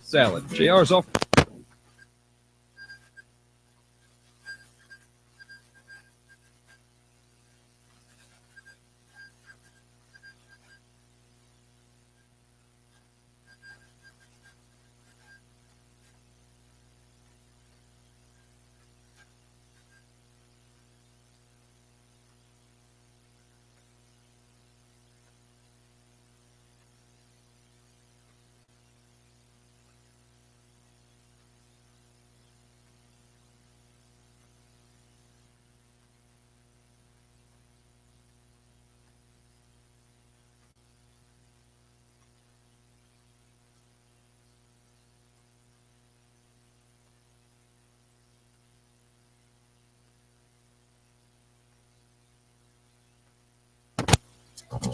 Salad. JR's off.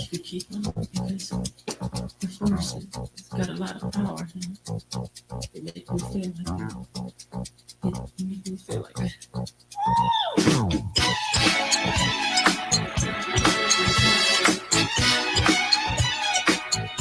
you could keep on because the force has got a lot of power. It makes me feel like it makes me feel like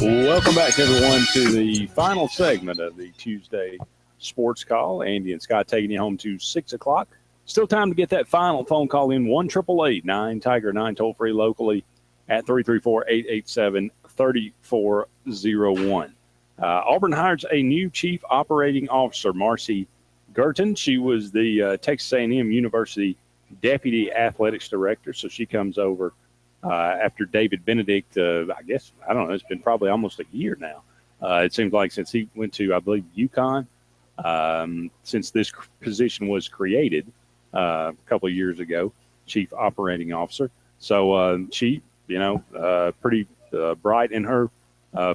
Welcome back, everyone, to the final segment of the Tuesday Sports Call. Andy and Scott taking you home to 6 o'clock. Still time to get that final phone call in. 1-888-9-TIGER-9 toll-free locally at 334-887-3401. Auburn hires a new chief operating officer, Marcy Gurton. She was the Texas A&M University deputy athletics director, so she comes over after David Benedict. I guess, I don't know, it's been probably almost a year now. It seems like since he went to, I believe, UConn, since this position was created a couple of years ago, chief operating officer. So she, pretty bright in her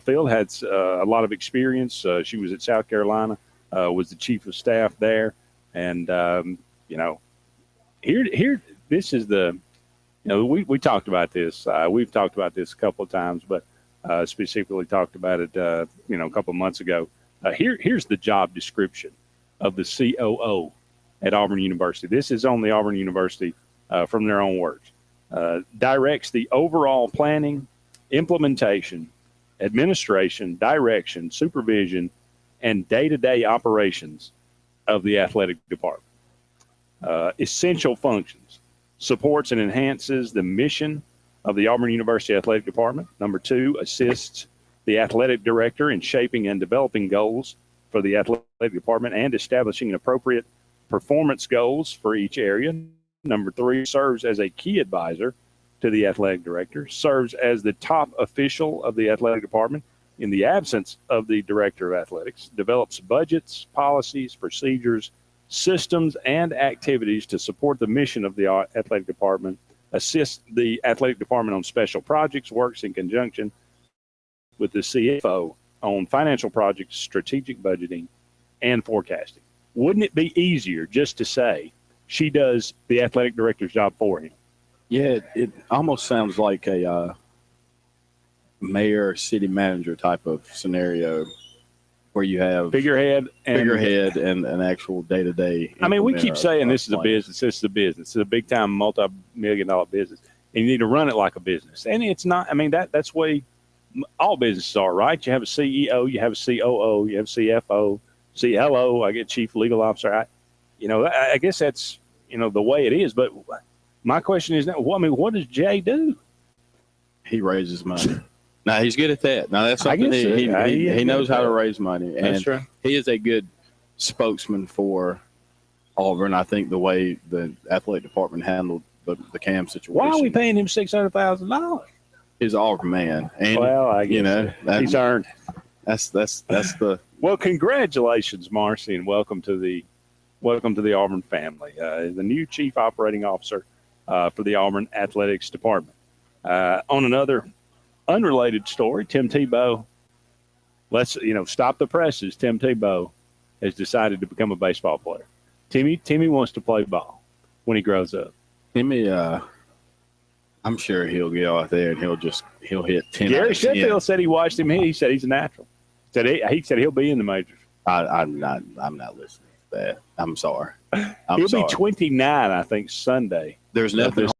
field, had a lot of experience. She was at South Carolina, was the chief of staff there. And, here, this is the, we talked about this. We've talked about this a couple of times, but specifically talked about it, a couple of months ago. Here's the job description of the COO at Auburn University. This is on the Auburn University from their own words. Directs the overall planning, implementation, administration, direction, supervision, and day-to-day operations of the athletic department. Essential functions. Supports and enhances the mission of the Auburn University Athletic Department. Number 2, assists the athletic director in shaping and developing goals for the athletic department and establishing appropriate performance goals for each area. Number 3, serves as a key advisor to the athletic director, serves as the top official of the athletic department in the absence of the director of athletics, develops budgets, policies, procedures, systems, and activities to support the mission of the athletic department, assists the athletic department on special projects, works in conjunction with the CFO on financial projects, strategic budgeting, and forecasting. Wouldn't it be easier just to say she does the athletic director's job for him? Yeah, it almost sounds like a mayor, city manager type of scenario where you have figurehead and an actual day-to-day. I mean, we keep saying this is a business. This is a business. It's a big-time, multi-million-dollar business, and you need to run it like a business. And it's not. I mean, that's the way all businesses are, right? You have a CEO, you have a COO, you have a CFO, CLO. I get chief legal officer. I guess that's the way it is. But my question is now, what does Jay do? He raises money. Now, he's good at that. Now, that's something he knows how to raise money. And that's true. He is a good spokesman for Auburn. I think the way the athletic department handled the Cam situation. Why are we paying him $600,000? He's an Auburn man. And, well, I guess he's earned. That's the. Well, congratulations, Marcy, and welcome to the Auburn family. The new chief operating officer for the Auburn Athletics Department. On another unrelated story, Tim Tebow, stop the presses. Tim Tebow has decided to become a baseball player. Timmy wants to play ball when he grows up. Timmy, I'm sure he'll get out there and he'll hit 10. Gary Sheffield said he watched him hit. He said he's a natural. He said he'll be in the majors. I'm not listening to that. I'm sorry. He'll be 29, I think, Sunday. There's nothing